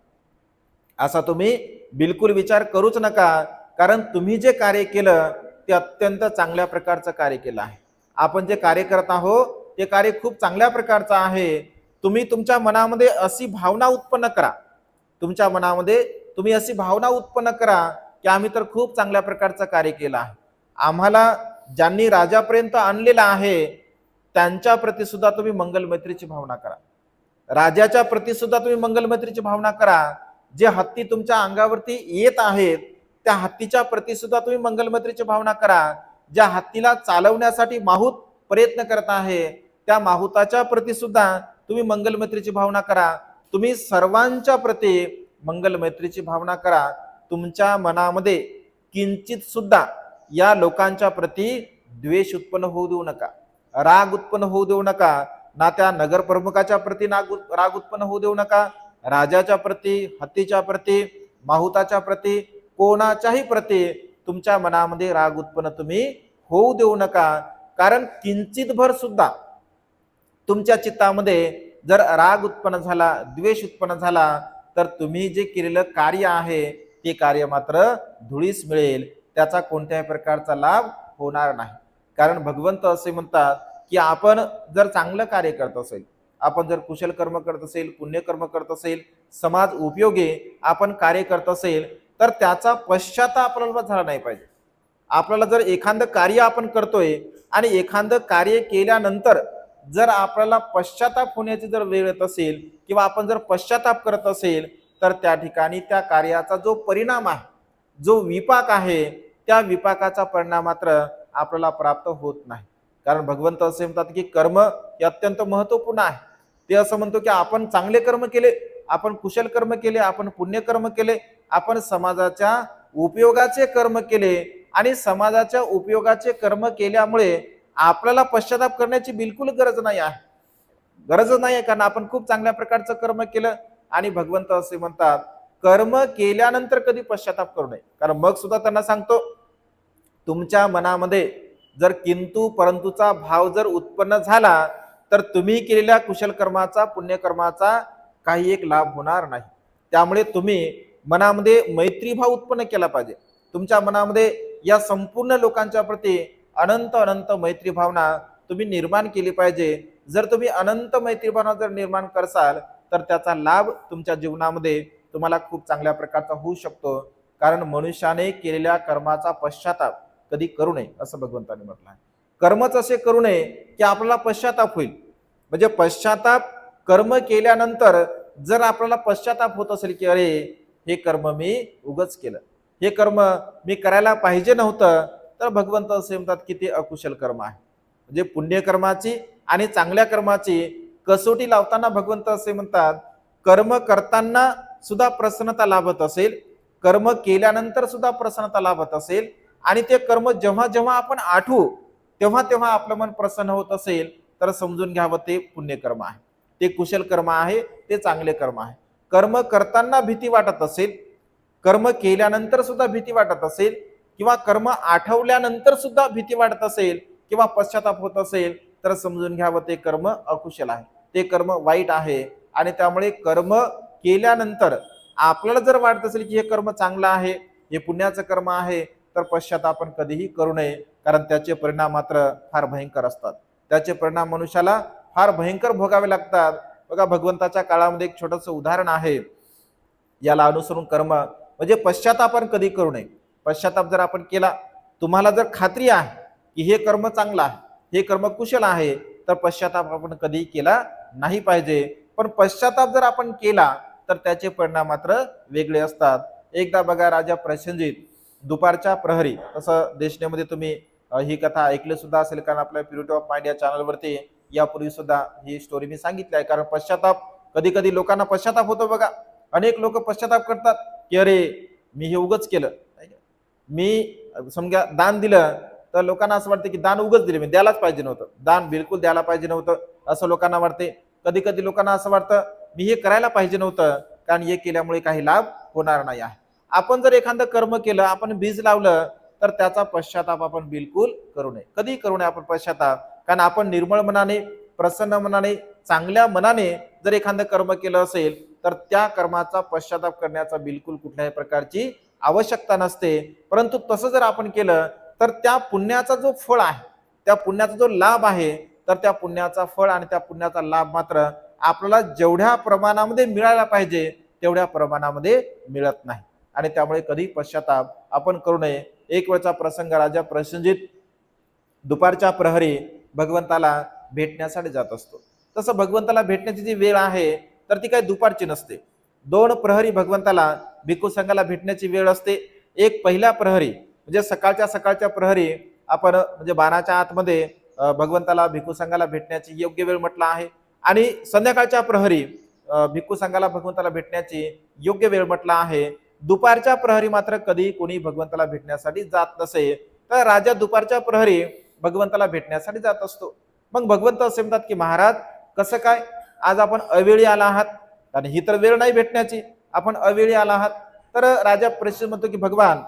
असा तुम्ही बिलकुल विचार करूच नका. कारण तुम्ही जे कार्य केलं ते अत्यंत चांगल्या प्रकारचं कार्य केलं आहे. आपण जे कार्य करत आहोत ते कार्य खूप चांगल्या प्रकारचं आहे. तुम्ही तुमच्या मनामध्ये अशी भावना उत्पन्न करा, तुमच्या मनामध्ये तुम्ही अशी भावना उत्पन्न करा की आम्ही तर खूप चांगल्या प्रकारचं कार्य केलं आहे. आम्हाला ज्यांनी राजापर्यंत आणलेलं आहे त्यांच्या प्रती सुद्धा तुम्ही मंगलमैत्रीची भावना करा. राजाच्या प्रती सुद्धा तुम्ही मंगलमैत्रीची भावना करा. जे हत्ती तुमच्या अंगावरती येत आहेत त्या हत्तीच्या प्रती सुद्धा तुम्ही मंगलमैत्रीची भावना करा. ज्या हत्तीला चालवण्यासाठी माहूत प्रयत्न करत आहे त्या माहुताच्या प्रती सुद्धा तुम्ही मंगलमैत्रीची भावना करा. तुम्ही सर्वांच्या प्रती मंगलमैत्रीची भावना करा. तुमच्या मनामध्ये किंचित सुद्धा या लोकांच्या प्रती द्वेष उत्पन्न होऊ देऊ नका, राग उत्पन्न होऊ देऊ नका. ना त्या नगर प्रमुखाच्या प्रती राग उत्पन्न होऊ देऊ नका, राजाच्या प्रती, हत्तीच्या प्रती, माहुताच्या प्रती, कोणाच्याही प्रती तुमच्या मनामध्ये राग उत्पन्न तुम्ही होऊ देऊ नका. कारण किंचितभर सुद्धा तुमच्या चित्तामध्ये जर राग उत्पन्न झाला, द्वेष उत्पन्न झाला तर तुम्ही जे केलेलं कार्य आहे ते कार्य मात्र धुळीस मिळेल, त्याचा कोणत्याही प्रकारचा लाभ होणार नाही. कारण भगवंत असे म्हणतात की आपण जर चांगलं कार्य करत असेल, आपण जर कुशल कर्म करत असेल, पुण्यकर्म करत असेल, समाज उपयोगी आपण कार्य करत असेल तर त्याचा पश्चाताप आपल्याला झाला नाही पाहिजे. आपल्याला जर एखादं कार्य आपण करतोय आणि एखादं कार्य केल्यानंतर जर आपल्याला पश्चाताप होण्याची जर वेळ येत असेल किंवा आपण जर पश्चाताप करत असेल तर त्या ठिकाणी त्या कार्याचा जो परिणाम आहे, जो विपाक आहे, त्या विपाकाचा परिणाम मात्र आपल्याला प्राप्त होत नाही. कारण भगवंत असे म्हणतात की कर्म हे अत्यंत महत्वपूर्ण आहे. ते असं म्हणतो की आपण चांगले कर्म केले, आपण कुशल कर्म केले, आपण पुण्यकर्म केले, आपण समाजाच्या उपयोगाचे कर्म केले आणि समाजाच्या उपयोगाचे कर्म केल्यामुळे आपल्याला पश्चाताप करण्याची बिलकुल गरज नाही आहे. कारण आपण खूप चांगल्या प्रकारचं कर्म केलं. आणि भगवंत असे म्हणतात कर्म केल्यानंतर कधी पश्चाताप करू नये. कारण मग सुद्धा त्यांना सांगतो तुमच्या मनामध्ये जर किंतु परंतुचा भाव जर उत्पन्न झाला तर तुम्ही केलेल्या कुशल कर्माचा, पुण्यकर्माचा काही एक लाभ होणार नाही. त्यामुळे तुम्ही मनामध्ये मैत्री भाव उत्पन्न केला पाहिजे. तुमच्या मनामध्ये या संपूर्ण लोकांच्या प्रती अनंत अनंत मैत्री भावना तुम्ही निर्माण केली पाहिजे. जर तुम्ही अनंत मैत्री भावना जर निर्माण करसाल तर त्याचा लाभ तुमच्या जीवनामध्ये तुम्हाला खूप चांगल्या प्रकारचा होऊ शकतो. कारण मनुष्याने केलेल्या कर्माचा पश्चाताप कधी करू नये असं भगवंतांनी म्हटलं आहे. कर्मच असे करू नये की आपल्याला पश्चाताप होईल. म्हणजे पश्चाताप कर्म केल्यानंतर जर आपल्याला पश्चाताप होत असेल की अरे हे कर्म मी उगच केलं, हे कर्म मी करायला पाहिजे नव्हतं, तर भगवंत असे म्हणतात की ते अकुशल कर्म आहे. म्हणजे पुण्यकर्माची आणि चांगल्या कर्माची कसोटी लावताना भगवंत असे म्हणतात कर्म करताना सुद्धा प्रसन्नता लाभत असेल, कर्म केल्यानंतर सुद्धा प्रसन्नता लाभत असेल आणि ते कर्म जेव्हा जेव्हा आपण आठवू तेव्हा तेव्हा आपलं मन प्रसन्न होत असेल तर समजून घ्यावं ते पुण्यकर्म आहे, ते कुशल कर्म आहे, ते चांगले कर्म आहे. कर्म करताना भीती वाटत असेल, कर्म केल्यानंतर सुद्धा भीती वाटत असेल किंवा कर्म आठवल्यानंतर सुद्धा भीती वाटत असेल किंवा पश्चाताप होत असेल तर समजून घ्यावं ते कर्म अकुशल आहे, ते कर्म वाईट आहे. आणि त्यामुळे कर्म केल्यानंतर आपल्याला जर वाटत असेल की हे कर्म चांगलं आहे, हे पुण्याचं कर्म आहे, तर पश्चाताप आपण कधीही करू नये. कारण त्याचे परिणाम मात्र फार भयंकर असतात, त्याचे परिणाम मनुष्याला फार भयंकर भोगावे लागतात. बघा भगवंताच्या काळामध्ये एक छोटंसं उदाहरण आहे, याला अनुसरून कर्म म्हणजे पश्चाताप आपण कधी करू नये. पश्चाताप जर आपण केला, तुम्हाला जर खात्री आहे की हे कर्म चांगलं आहे, हे कर्म कुशल आहे, तर पश्चाताप आपण कधी केला नाही पाहिजे. पण पश्चाताप जर आपण केला तर त्याचे परिणाम मात्र वेगळे असतात. एकदा बघा राजा प्रसेनजित दुपारच्या प्रहरी, तसं देशनेमध्ये तुम्ही ही कथा ऐकली सुद्धा असेल कारण आपल्या प्युरिटी ऑफ माइंड या चॅनलवरती यापूर्वी सुद्धा ही स्टोरी मी सांगितली आहे. कारण पश्चाताप कधी कधी लोकांना पश्चाताप होतो बघा. अनेक लोक पश्चाताप करतात की अरे मी हे उगच केलं, मी समजा दान दिलं तर लोकांना असं वाटतं की दान उगच दिले, मी द्यायलाच पाहिजे नव्हतं, दान बिलकुल द्यायला पाहिजे नव्हतं असं लोकांना वाटते. कधी कधी लोकांना असं वाटतं मी हे करायला पाहिजे नव्हतं कारण हे केल्यामुळे काही लाभ होणार नाही आहे. आपण जर एखादं कर्म केलं, आपण बीज लावलं, तर त्याचा पश्चाताप आपण बिलकुल करू नये, कधी करू नये आपण पश्चाताप. कारण आपण निर्मळ मनाने, प्रसन्न मनाने, चांगल्या मनाने जर एखादं कर्म केलं असेल तर त्या कर्माचा पश्चाताप करण्याचा बिलकुल कुठल्याही प्रकारची आवश्यकता नसते. परंतु तसं जर आपण केलं तर त्या पुण्याचा जो फळ आहे, त्या पुण्याचा जो लाभ आहे, तर त्या पुण्याचा फळ आणि त्या पुण्याचा लाभ मात्र आपल्याला जेवढ्या प्रमाणामध्ये मिळायला पाहिजे तेवढ्या प्रमाणामध्ये मिळत नाही. आणि त्यामुळे कधी पश्चाताप आपण करू नये. एक वेळचा प्रसंग, राजा प्रसेनजित दुपारच्या प्रहरी भगवंताला भेटण्यासाठी जात असतो. तसं भगवंताला भेटण्याची जी वेळ आहे तर ती काही दुपारची नसते. दोन प्रहरी भगवंताला भिक्खू संघाला भेटण्याची वेळ असते. एक पहिल्या प्रहरी म्हणजे सकाळच्या प्रहरी आपण म्हणजे 12च्या आतमध्ये भगवंताला भिक्खू संघाला भेटण्याची योग्य वेळ म्हटला आहे. आणि संध्याकाळच्या प्रहरी भिक्खू संघाला भगवंताला भेटण्याची योग्य वेळ म्हटला आहे. दुपारच्या प्रहरी मात्र कधी कोणी भगवंताला भेटण्यासाठी जात नसे, तर राजा दुपारच्या प्रहरी भगवंताला भेटण्यासाठी जात असतो. मग भगवंत असे म्हणतात की महाराज कसं काय आज आपण अवेळी आला आहात, कारण ही तर वेळ नाही भेटण्याची, आपण अवेळी आला आहात. तर राजा प्रसेनजित म्हणतो की भगवान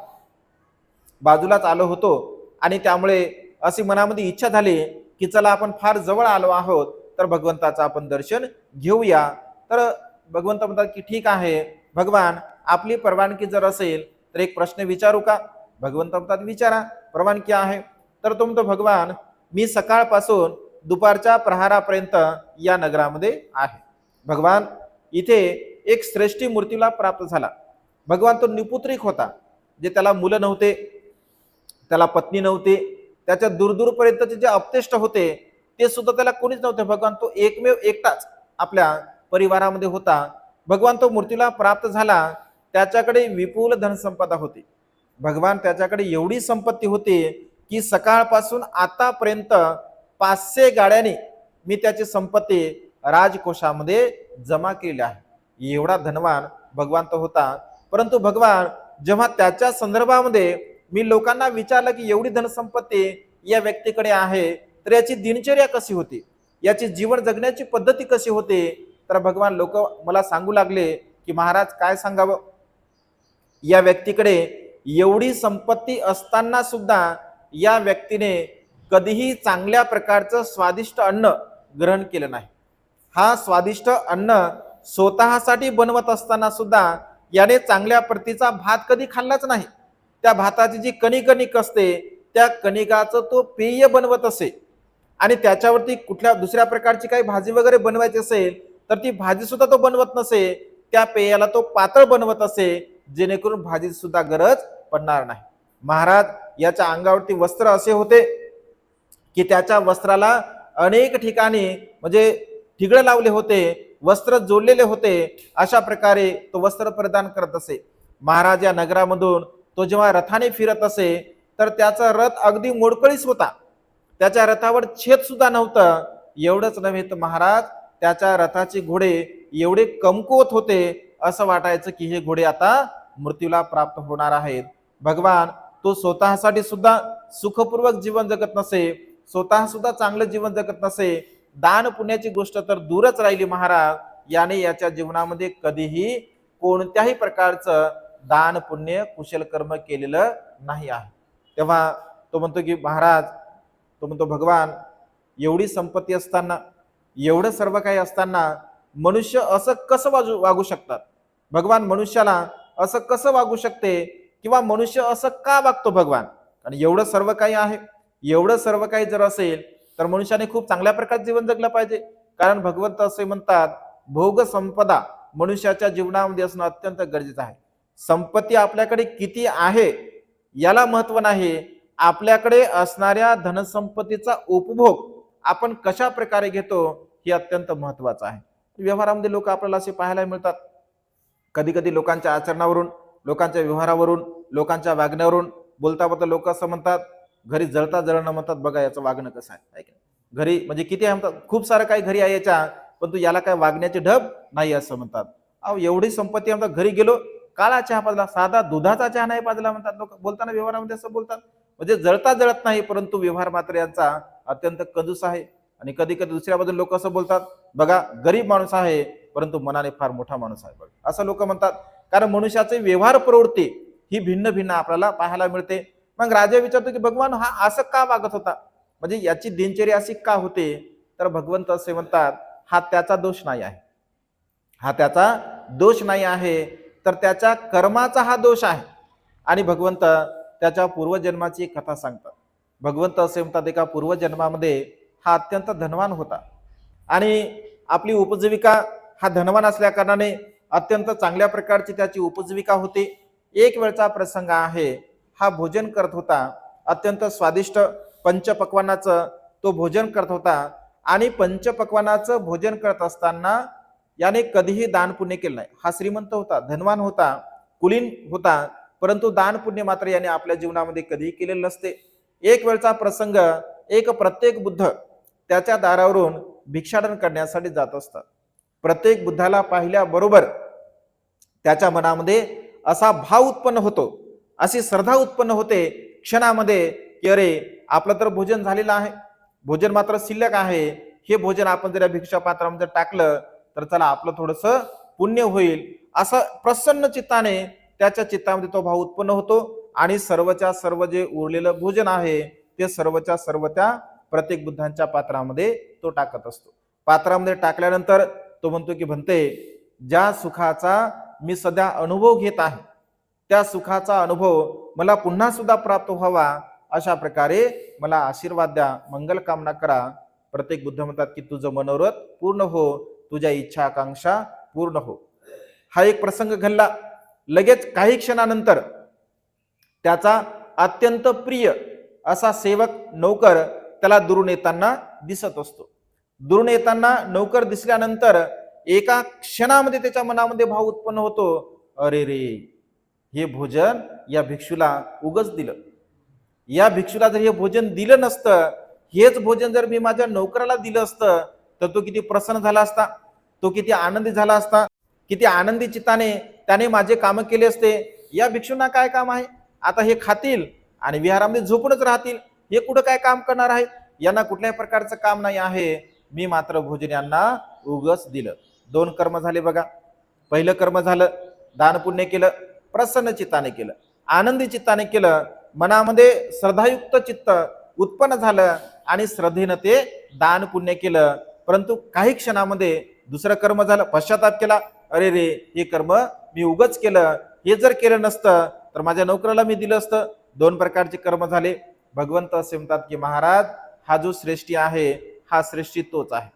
बाजूलाच आलो होतो आणि त्यामुळे अशी मनामध्ये इच्छा झाली की चला आपण फार जवळ आलो आहोत तर भगवंताचं आपण दर्शन घेऊया. तर भगवंत म्हणतात की ठीक आहे भगवान, आपली परवानगी जर असेल तर एक प्रश्न विचारू का? भगवंत म्हणतात विचारा, परवानगी आहे. तर तो म्हणतो भगवान मी सकाळपासून दुपारच्या प्रहारापर्यंत या नगरामध्ये आहे. भगवान इथे एक श्रेष्ठी मूर्तीला प्राप्त झाला. भगवान तो निपुत्रिक होता, जे त्याला मुलं नव्हते, त्याला पत्नी नव्हती, त्याच्या दूरदूरपर्यंतचे जे अपतेष्ट होते ते सुद्धा त्याला कोणीच नव्हते. भगवान तो एकमेव एकटाच आपल्या परिवारामध्ये होता. भगवान तो मूर्तीला प्राप्त झाला, त्याच्याकडे विपुल धनसंपदा होती. भगवान त्याच्याकडे एवढी संपत्ती होती की सकाळपासून आतापर्यंत 500 गाड्यांनी मी त्याची संपत्ती राजकोषामध्ये जमा केली आहे. एवढा धनवान भगवान तो होता. परंतु भगवान जेव्हा त्याच्या संदर्भामध्ये मी लोकांना विचारलं की एवढी धनसंपत्ती या व्यक्तीकडे आहे तर याची दिनचर्या कशी होती, याची जीवन जगण्याची पद्धती कशी होती, तर भगवान लोक मला सांगू लागले की महाराज काय सांगावं, या व्यक्तीकडे एवढी संपत्ती असताना सुद्धा या व्यक्तीने कधीही चांगल्या प्रकारचं स्वादिष्ट अन्न ग्रहण केलं नाही. हा स्वादिष्ट अन्न स्वतःसाठी बनवत असताना सुद्धा याने चांगल्या प्रतीचा भात कधी खाल्लाच नाही. त्या भाताची जी कणिक असते त्या कणिकाचं तो पेय बनवत असे आणि त्याच्यावरती कुठल्या दुसऱ्या प्रकारची काही भाजी वगैरे बनवायची असेल तर ती भाजी सुद्धा तो बनवत नसे, त्या पेयाला तो पातळ बनवत असे, जेणेकरून भाजी सुद्धा गरज पडणार नाही. महाराज याच्या अंगावरती वस्त्र असे होते की त्याच्या वस्त्राला अनेक ठिकाणी म्हणजे ठिगळ लावले होते, वस्त्र जोडलेले होते, अशा प्रकारे तो वस्त्र प्रदान करत असे. महाराज या नगरामधून तो जेव्हा रथाने फिरत असे तर त्याचा रथ अगदी मोडकळीस होता, त्याच्या रथावर छेद सुद्धा नव्हतं. एवढंच नव्हे तर महाराज त्याच्या रथाचे घोडे एवढे कमकुवत होते, असं वाटायचं की हे घोडे आता मृत्यूला प्राप्त होणार आहेत. भगवान तो स्वतःसाठी सुद्धा सुखपूर्वक जीवन जगत नसे, स्वतः सुद्धा चांगलं जीवन जगत नसे, दान पुण्याची गोष्ट तर दूरच राहिली. महाराज याने याच्या जीवनामध्ये कधीही कोणत्याही प्रकारचं दान पुण्य कुशल कर्म केलेलं नाही आहे. तेव्हा तो म्हणतो की महाराज, तो म्हणतो भगवान एवढी संपत्ती असताना, एवढं सर्व काही असताना मनुष्य असं कसं वागू शकतात? भगवान मनुष्याला असं कसं वागू शकते किंवा मनुष्य असं का वागतो भगवान? आणि एवढं सर्व काही आहे, एवढं सर्व काही जर असेल तर मनुष्याने खूप चांगल्या प्रकारे जीवन जगलं पाहिजे. कारण भगवंत असे म्हणतात भोग संपदा मनुष्याच्या जीवनामध्ये असणं अत्यंत गरजेचं आहे. संपत्ती आपल्याकडे किती आहे याला महत्व नाही, आपल्याकडे असणाऱ्या धनसंपत्तीचा उपभोग आपण कशा प्रकारे घेतो हे अत्यंत महत्वाचं आहे. व्यवहारामध्ये लोक आपल्याला असे पाहायला मिळतात, कधी कधी लोकांच्या आचरणावरून, लोकांच्या व्यवहारावरून, लोकांच्या वागण्यावरून बोलता बोलता लोक असं म्हणतात, घरी जळता जळणं म्हणतात, बघा याचं वागणं कसं आहे. घरी म्हणजे किती म्हणतात, खूप सारं काही घरी आहे याच्या, पण तू याला काय वागण्याचे ढब नाही असं म्हणतात. अहो एवढी संपत्ती म्हणतात, घरी गेलो काळा चहा पाजला, साधा दुधाचा चहा नाही पाजला म्हणतात लोक, बोलताना व्यवहारामध्ये असं बोलतात. म्हणजे जळता जळत नाही, परंतु व्यवहार मात्र यांचा अत्यंत कंजूस आहे. आणि कधी कधी दुसऱ्या बाजूला लोक असं बोलतात, बघा गरीब माणूस आहे परंतु मनाने फार मोठा माणूस आहे बघा, असं लोक म्हणतात. कारण मनुष्याचे व्यवहार प्रवृत्ती ही भिन्न भिन्न आपल्याला पाहायला मिळते. मग राजा विचारतो की भगवान हा असं का वागत होता, म्हणजे याची दिनचर्या अशी का होते? तर भगवंत असे म्हणतात हा त्याचा दोष नाही आहे, हा त्याचा दोष नाही आहे, तर त्याच्या कर्माचा हा दोष आहे. आणि भगवंत त्याच्या पूर्वजन्माची कथा सांगतात. भगवंत असे म्हणतात एका पूर्वजन्मामध्ये हा अत्यंत धनवान होता आणि आपली उपजीविका हा धनवान असल्या कारणाने अत्यंत चांगल्या प्रकारची त्याची उपजीविका होती. एक वेळचा प्रसंग आहे, हा भोजन करत होता, अत्यंत स्वादिष्ट पंचपक्वानाचं तो भोजन करत होता आणि पंचपक्वानाचं भोजन करत असताना याने कधीही दान पुण्य केलं नाही. हा श्रीमंत होता, धनवान होता, कुलीन होता, परंतु दान पुण्य मात्र याने आपल्या जीवनामध्ये कधीही केलेलं नसते. एक वेळचा प्रसंग, एक प्रत्येक बुद्ध त्याच्या दारावरून भिक्षाटन करण्यासाठी जात असतात. प्रत्येक बुद्धाला पाहिल्याबरोबर त्याच्या मनामध्ये असा भाव उत्पन्न होतो, अशी श्रद्धा उत्पन्न होते क्षणामध्ये की अरे आपलं तर भोजन झालेलं आहे, भोजन मात्र शिल्लक आहे, हे भोजन आपण जर भिक्षा पात्रामध्ये टाकलं तर चला आपलं थोडंसं पुण्य होईल, असं प्रसन्न चित्ताने त्याच्या चित्तामध्ये तो भाव उत्पन्न होतो आणि सर्वच्या सर्व जे उरलेलं भोजन आहे ते सर्वच्या सर्व त्या प्रत्येक बुद्धांच्या पात्रामध्ये तो टाकत असतो. पात्रामध्ये टाकल्यानंतर तो म्हणतो की भंते, ज्या सुखाचा मी सध्या अनुभव घेत आहे त्या सुखाचा अनुभव मला पुन्हा सुद्धा प्राप्त व्हावा, अशा प्रकारे मला आशीर्वाद द्या, मंगल कामना करा. प्रत्येक बुद्ध म्हणतात की तुझं मनोरथ पूर्ण हो, तुझ्या इच्छा आकांक्षा पूर्ण हो. हा एक प्रसंग घडला. लगेच काही क्षणानंतर त्याचा अत्यंत प्रिय असा सेवक नौकर त्याला दुरून येताना दिसत असतो. दुरून येताना नौकर दिसल्यानंतर एका क्षणामध्ये त्याच्या मनामध्ये भाव उत्पन्न होतो, अरे रे हे भोजन या भिक्षूला उगच दिलं, या भिक्षूला जर हे भोजन दिलं नसतं, हेच भोजन जर मी माझ्या नौकराला दिलं असतं तर तो किती प्रसन्न झाला असता, तो किती आनंदी झाला असता, किती आनंदी चित्ताने त्याने माझे काम केले असते. या भिक्षूंना काय काम आहे, आता हे खातील आणि विहारामध्ये झोपूनच राहतील, हे कुठं काय काम करणार आहे, यांना कुठल्याही प्रकारचं काम नाही आहे, मी मात्र भोजन यांना उगच दिलं. दोन कर्म झाले बघा. पहिलं कर्म झालं, दान पुण्य केलं, प्रसन्न चित्ताने केलं, आनंदी चित्ताने केलं, मनामध्ये श्रद्धायुक्त चित्त उत्पन्न झालं आणि श्रद्धेनं ते दान पुण्य केलं. परंतु काही क्षणामध्ये दुसरं कर्म झालं, पश्चाताप केला, अरे रे हे कर्म मी उगच केलं, हे जर केलं नसतं तर माझ्या नोकराला मी दिलं असतं. दोन प्रकारचे कर्म झाले. भगवंत असे म्हणतात की महाराज, हा जो श्रेष्ठी आहे हा श्रेष्ठी तोच आहे.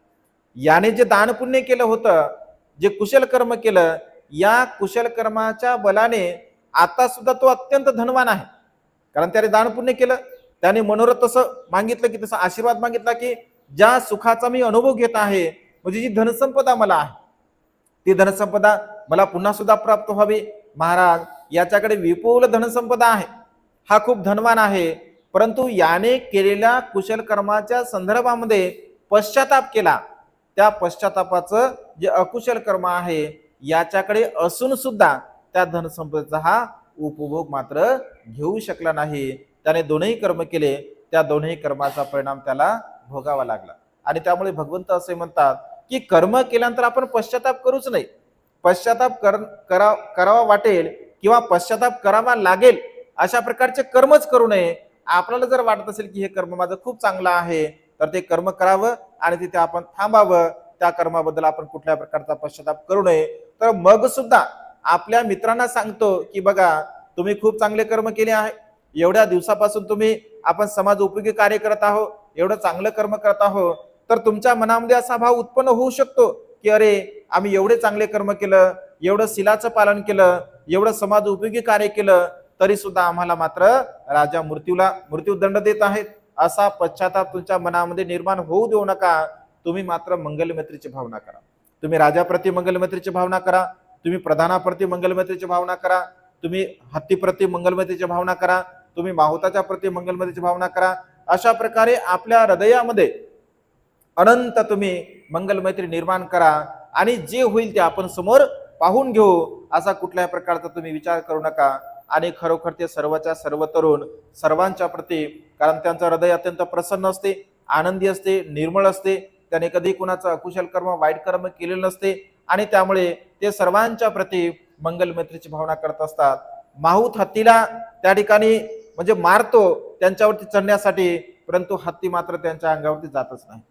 याने जे दान पुण्य केलं होतं, जे कुशल कर्म केलं, या कुशल कर्माच्या बलाने आता सुद्धा तो अत्यंत धनवान आहे. कारण त्याने दान पुण्य केलं, त्याने मनोरथ तसं मागितलं की तसा आशीर्वाद मागितला की ज्या सुखाचा मी अनुभव घेत आहे, म्हणजे जी धनसंपदा मला आहे, ती धनसंपदा मला पुन्हा सुद्धा प्राप्त व्हावी. महाराज, याच्याकडे विपुल धनसंपदा आहे, हा खूप धनवान आहे, परंतु याने केलेल्या कुशल कर्माच्या संदर्भामध्ये पश्चाताप केला. त्या पश्चातापाचं जे अकुशल कर्म आहे याच्याकडे असून सुद्धा त्या धनसंपदेचा हा उपभोग मात्र घेऊ शकला नाही. त्याने दोनही कर्म केले, त्या दोनही कर्माचा परिणाम त्याला भोगावा लागला. आणि त्यामुळे भगवंत असे म्हणतात की कर्म केल्यानंतर आपण पश्चाताप करूच नाही. पश्चाताप करावा वाटेल किंवा पश्चाताप करावा लागेल अशा प्रकारचे कर्मच करू नये. आपल्याला जर वाटत असेल की हे कर्म माझं खूप चांगलं आहे, तर ते कर्म करावं आणि तिथे आपण थांबावं. त्या कर्माबद्दल आपण कुठल्या प्रकारचा पश्चाताप करू नये. तर मग सुद्धा आपल्या मित्रांना सांगतो की बघा, तुम्ही खूप चांगले कर्म केले आहे, एवढ्या दिवसापासून तुम्ही आपण समाज उपयोगी कार्य करत आहोत, एवढं चांगलं कर्म करत आहोत, तर तुमच्या मनामध्ये असा भाव उत्पन्न होऊ शकतो की अरे, आम्ही एवढे चांगले कर्म केलं, एवढं शिलाचं पालन केलं, एवढं समाज उपयोगी कार्य केलं, तरी सुद्धा आम्हाला मात्र राजा मृत्यूदंड देत आहेत. असा पश्चाताप तुमच्या मनामध्ये निर्माण होऊ देऊ नका. तुम्ही मात्र मंगलमैत्रीची भावना करा. तुम्ही राजाप्रती मंगलमैत्रीची भावना करा, तुम्ही प्रधानाप्रती मंगलमैत्रीची भावना करा, तुम्ही हत्तीप्रती मंगलमैत्रीची भावना करा, तुम्ही माहुताच्या प्रती मंगलमैत्रीची भावना करा. अशा प्रकारे आपल्या हृदयामध्ये अनंत तुम्ही मंगलमैत्री निर्माण करा आणि जे होईल ते आपण समोर पाहून घेऊ, असा कुठल्याही प्रकारचा तुम्ही विचार करू नका. आणि खरोखर ते सर्वच्या सर्व तरुण सर्वांच्या प्रती, कारण त्यांचं हृदय अत्यंत प्रसन्न असते, आनंदी असते, निर्मळ असते, त्याने कधी कुणाचं अकुशल कर्म वाईट कर्म केलेलं नसते आणि त्यामुळे ते सर्वांच्या प्रती मंगलमैत्रीची भावना करत असतात. माहूत हत्तीला त्या ठिकाणी म्हणजे मारतो त्यांच्यावरती चढण्यासाठी, परंतु हत्ती मात्र त्यांच्या अंगावरती जातच नाही.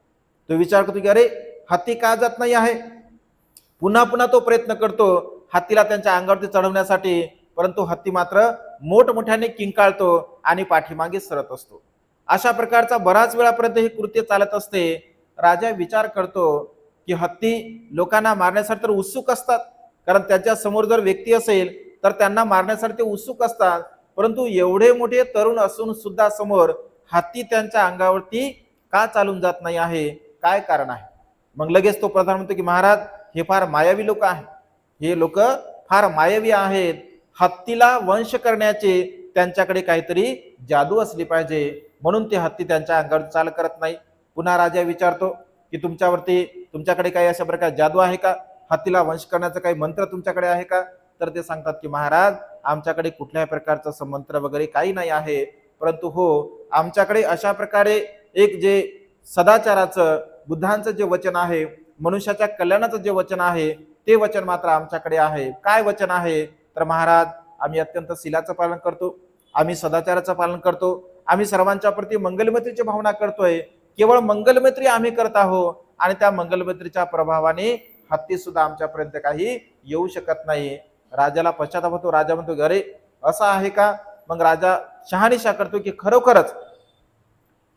तो विचार करतो की अरे, हत्ती का जात नाही आहे. पुन्हा पुन्हा तो प्रयत्न करतो हत्तीला त्यांच्या अंगावरती चढवण्यासाठी, परंतु हत्ती मात्र मोठमोठ्याने किंकाळतो आणि पाठीमागे सरत असतो. अशा प्रकारचा बराच वेळापर्यंत हे कृत्य चालत असते. राजा विचार करतो की हत्ती लोकांना मारण्यासाठी तर उत्सुक असतात, कारण त्याच्या समोर जर व्यक्ती असेल तर त्यांना मारण्यासाठी ते उत्सुक असतात, परंतु एवढे मोठे तरुण असून सुद्धा समोर हत्ती त्यांच्या अंगावरती का चालून जात नाही आहे, काय कारण आहे. मग लगेच तो प्रधान म्हणतो की महाराज, हे फार मायावी लोक आहेत, हे लोक फार मायावी आहेत. हत्तीला वंश करण्याचे त्यांच्याकडे काहीतरी जादू असली पाहिजे, म्हणून ते हत्ती त्यांच्या अंगावर चाल करत नाही. पुन्हा राजा विचारतो की तुमच्याकडे काही अशा प्रकार जादू आहे का, हत्तीला वंश करण्याचा काही मंत्र तुमच्याकडे आहे का. तर ते सांगतात की महाराज, आमच्याकडे कुठल्याही प्रकारचं मंत्र वगैरे काही नाही आहे, परंतु हो, आमच्याकडे अशा प्रकारे एक जे सदाचाराचं बुद्धांचं जे वचन आहे, मनुष्याच्या कल्याणाचं जे वचन आहे, ते वचन मात्र आमच्याकडे आहे. काय वचन आहे. तर महाराज, आम्ही अत्यंत शिलाचं पालन करतो, आम्ही सदाचाराचं पालन करतो, आम्ही सर्वांच्या प्रती मंगलमैत्रीची भावना करतोय. केवळ मंगलमैत्री आम्ही करत आहोत आणि त्या मंगलमैत्रीच्या प्रभावाने हत्ती सुद्धा आमच्यापर्यंत काही येऊ शकत नाही. राजाला पश्चाताप होतो. राजा म्हणतो अरे, असं आहे का. मग राजा शहानिशा करतो की खरोखरच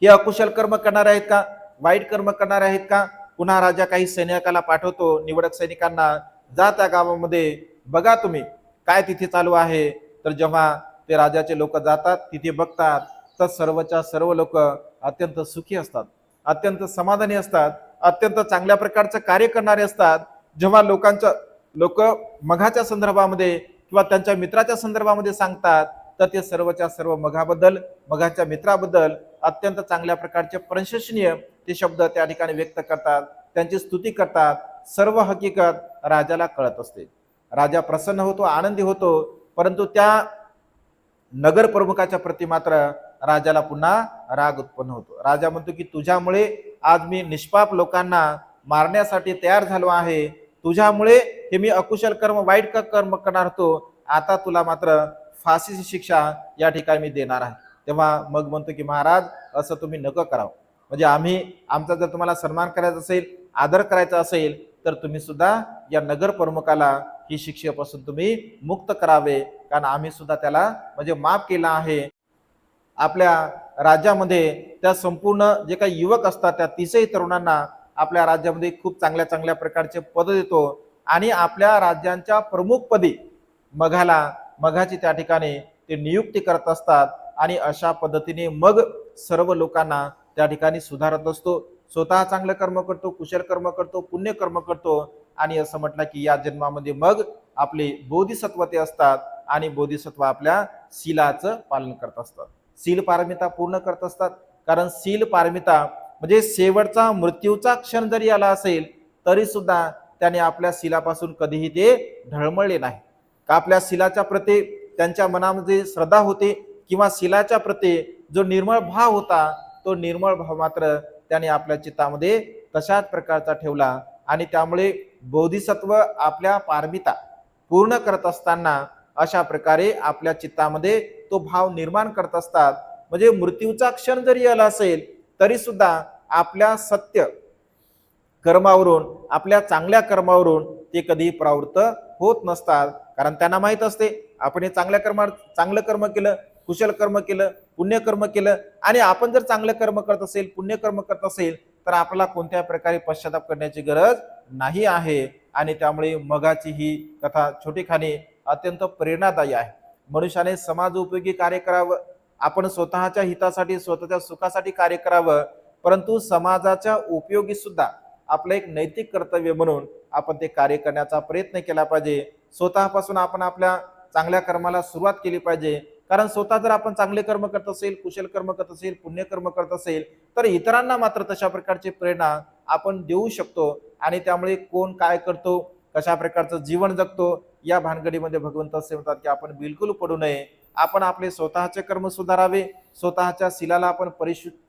हे अकुशल कर्म करणारे आहेत का, वाईट कर्म करणारे आहेत का. पुन्हा राजा काही सैनिकाला पाठवतो, निवडक सैनिकांना, जा त्या गावामध्ये बघा तुम्ही काय तिथे चालू आहे. तर जेव्हा ते राजाचे लोक जातात, तिथे बघतात तर सर्वच्या सर्व लोक अत्यंत सुखी असतात, अत्यंत समाधानी असतात, अत्यंत चांगल्या प्रकारचं कार्य करणारे असतात. जेव्हा लोक मघाच्या संदर्भामध्ये किंवा त्यांच्या मित्राच्या संदर्भामध्ये सांगतात, तर ते सर्वच्या सर्व मघाच्या मित्राबद्दल अत्यंत चांगल्या प्रकारचे प्रशंसनीय ते शब्द त्या ठिकाणी व्यक्त करतात, त्यांची स्तुती करतात. सर्व हकीकत राजाला कळत असते. राजा प्रसन्न होतो, आनंदी होतो, परंतु त्या नगर प्रमुखाच्या प्रती मात्र राजाला पुन्हा राग उत्पन्न होतो. राजा म्हणतो की तुझ्यामुळे आज मी निष्पाप लोकांना मारण्यासाठी तयार झालो आहे, तुझ्यामुळे हे मी अकुशल कर्म वाईट कर्म करणार होतो, आता तुला मात्र फाशीची शिक्षा या ठिकाणी मी देणार आहे. तेव्हा मग म्हणतो की महाराज, असं तुम्ही नको करावं. म्हणजे आमचा जर तुम्हाला सन्मान करायचा असेल, आदर करायचा असेल, तर तुम्ही सुद्धा या नगर प्रमुखाला ही शिक्षेपासून तुम्ही मुक्त करावे, कारण आम्ही सुद्धा त्याला म्हणजे माफ केला आहे. आपल्या राज्यामध्ये त्या संपूर्ण जे काही युवक असतात त्या 30ही तरुणांना आपल्या राज्यामध्ये खूप चांगल्या चांगल्या प्रकारचे पद देतो आणि आपल्या राज्यांच्या प्रमुखपदी मघाची त्या ठिकाणी ते नियुक्ती करत असतात आणि अशा पद्धतीने मग सर्व लोकांना त्या ठिकाणी सुधारत असतो. स्वतः चांगलं कर्म करतो, कुशल कर्म करतो, पुण्य कर्म करतो आणि असं म्हटलं की या जन्मामध्ये मग आपले बोधिसत्व ते असतात आणि बोधिसत्व आपल्या शीलाचं पालन करत असतात, शील पारमिता पूर्ण करत असतात. कारण शील पारमिता म्हणजे शेवटचा मृत्यूचा क्षण जरी आला असेल तरी सुद्धा त्याने आपल्या शीलापासून कधीही ते ढळमळले नाही का. आपल्या शीलाच्या प्रती त्यांच्या मनामध्ये श्रद्धा होती किंवा शीलाच्या प्रती जो निर्मळ भाव होता तो निर्मळ भाव मात्र त्याने आपल्या चित्तामध्ये तशाच प्रकारचा ठेवला आणि त्यामुळे बोधिसत्व आपल्या पारमिता पूर्ण करत असताना अशा प्रकारे आपल्या चित्तामध्ये तो भाव निर्माण करत असतात. म्हणजे मृत्यूचा क्षण जरी आला असेल तरी सुद्धा आपल्या सत्य कर्मावरून आपल्या चांगल्या कर्मावरून ते कधी प्रवृत्त होत नसतात. कारण त्यांना माहित असते आपण हे चांगलं कर्म केलं, कुशल कर्म केलं, पुण्यकर्म केलं आणि आपण जर चांगलं कर्म करत असेल, पुण्यकर्म करत असेल तर आपल्याला कोणत्या प्रकारे पश्चाताप करण्याची गरज नाही आहे. आणि त्यामुळे मगाची ही कथा छोटीखानी अत्यंत प्रेरणादायी आहे. मनुष्याने समाज उपयोगी कार्य करावं, आपण स्वतःच्या हितासाठी स्वतःच्या सुखासाठी कार्य करावं, परंतु समाजाच्या उपयोगी सुद्धा आपलं एक नैतिक कर्तव्य म्हणून आपण ते कार्य करण्याचा प्रयत्न केला पाहिजे. स्वतःपासून आपण आपल्या चांगल्या कर्माला सुरुवात केली पाहिजे. कारण स्वतः जर आपण चांगले कर्म करत असेल, कुशल कर्म करत असेल, पुण्यकर्म करत असेल तर इतरांना मात्र तशा प्रकारची प्रेरणा आपण देऊ शकतो. आणि त्यामुळे कोण काय करतो, कशा प्रकारचं जीवन जगतो या भानगडीमध्ये भगवंत असे म्हणतात की आपण बिलकुल पडू नये. आपण आपले स्वतःचे कर्म सुधारावे, स्वतःच्या शीलाला आपण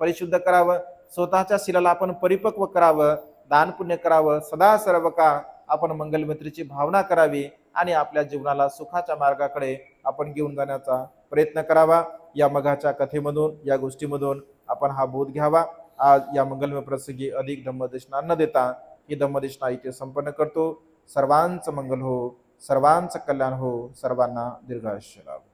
परिशुद्ध करावं, स्वतःच्या शीलाला आपण परिपक्व करावं, दान पुण्य करावं, सदा सर्व काळ आपण मंगलमैत्रीची भावना करावी आणि आपल्या जीवनाला सुखाच्या मार्गाकडे आपण घेऊन जाण्याचा प्रयत्न करावा. या मघाच्या कथेमधून या गोष्टीमधून आपण हा बोध घ्यावा. आज या मंगलमय प्रसंगी अधिक धम्मदेशना न देता ही धम्मदेशना इथे संपन्न करतो. सर्वांचं मंगल हो, सर्वांचं कल्याण हो, सर्वांना दीर्घायुष्य लाभो.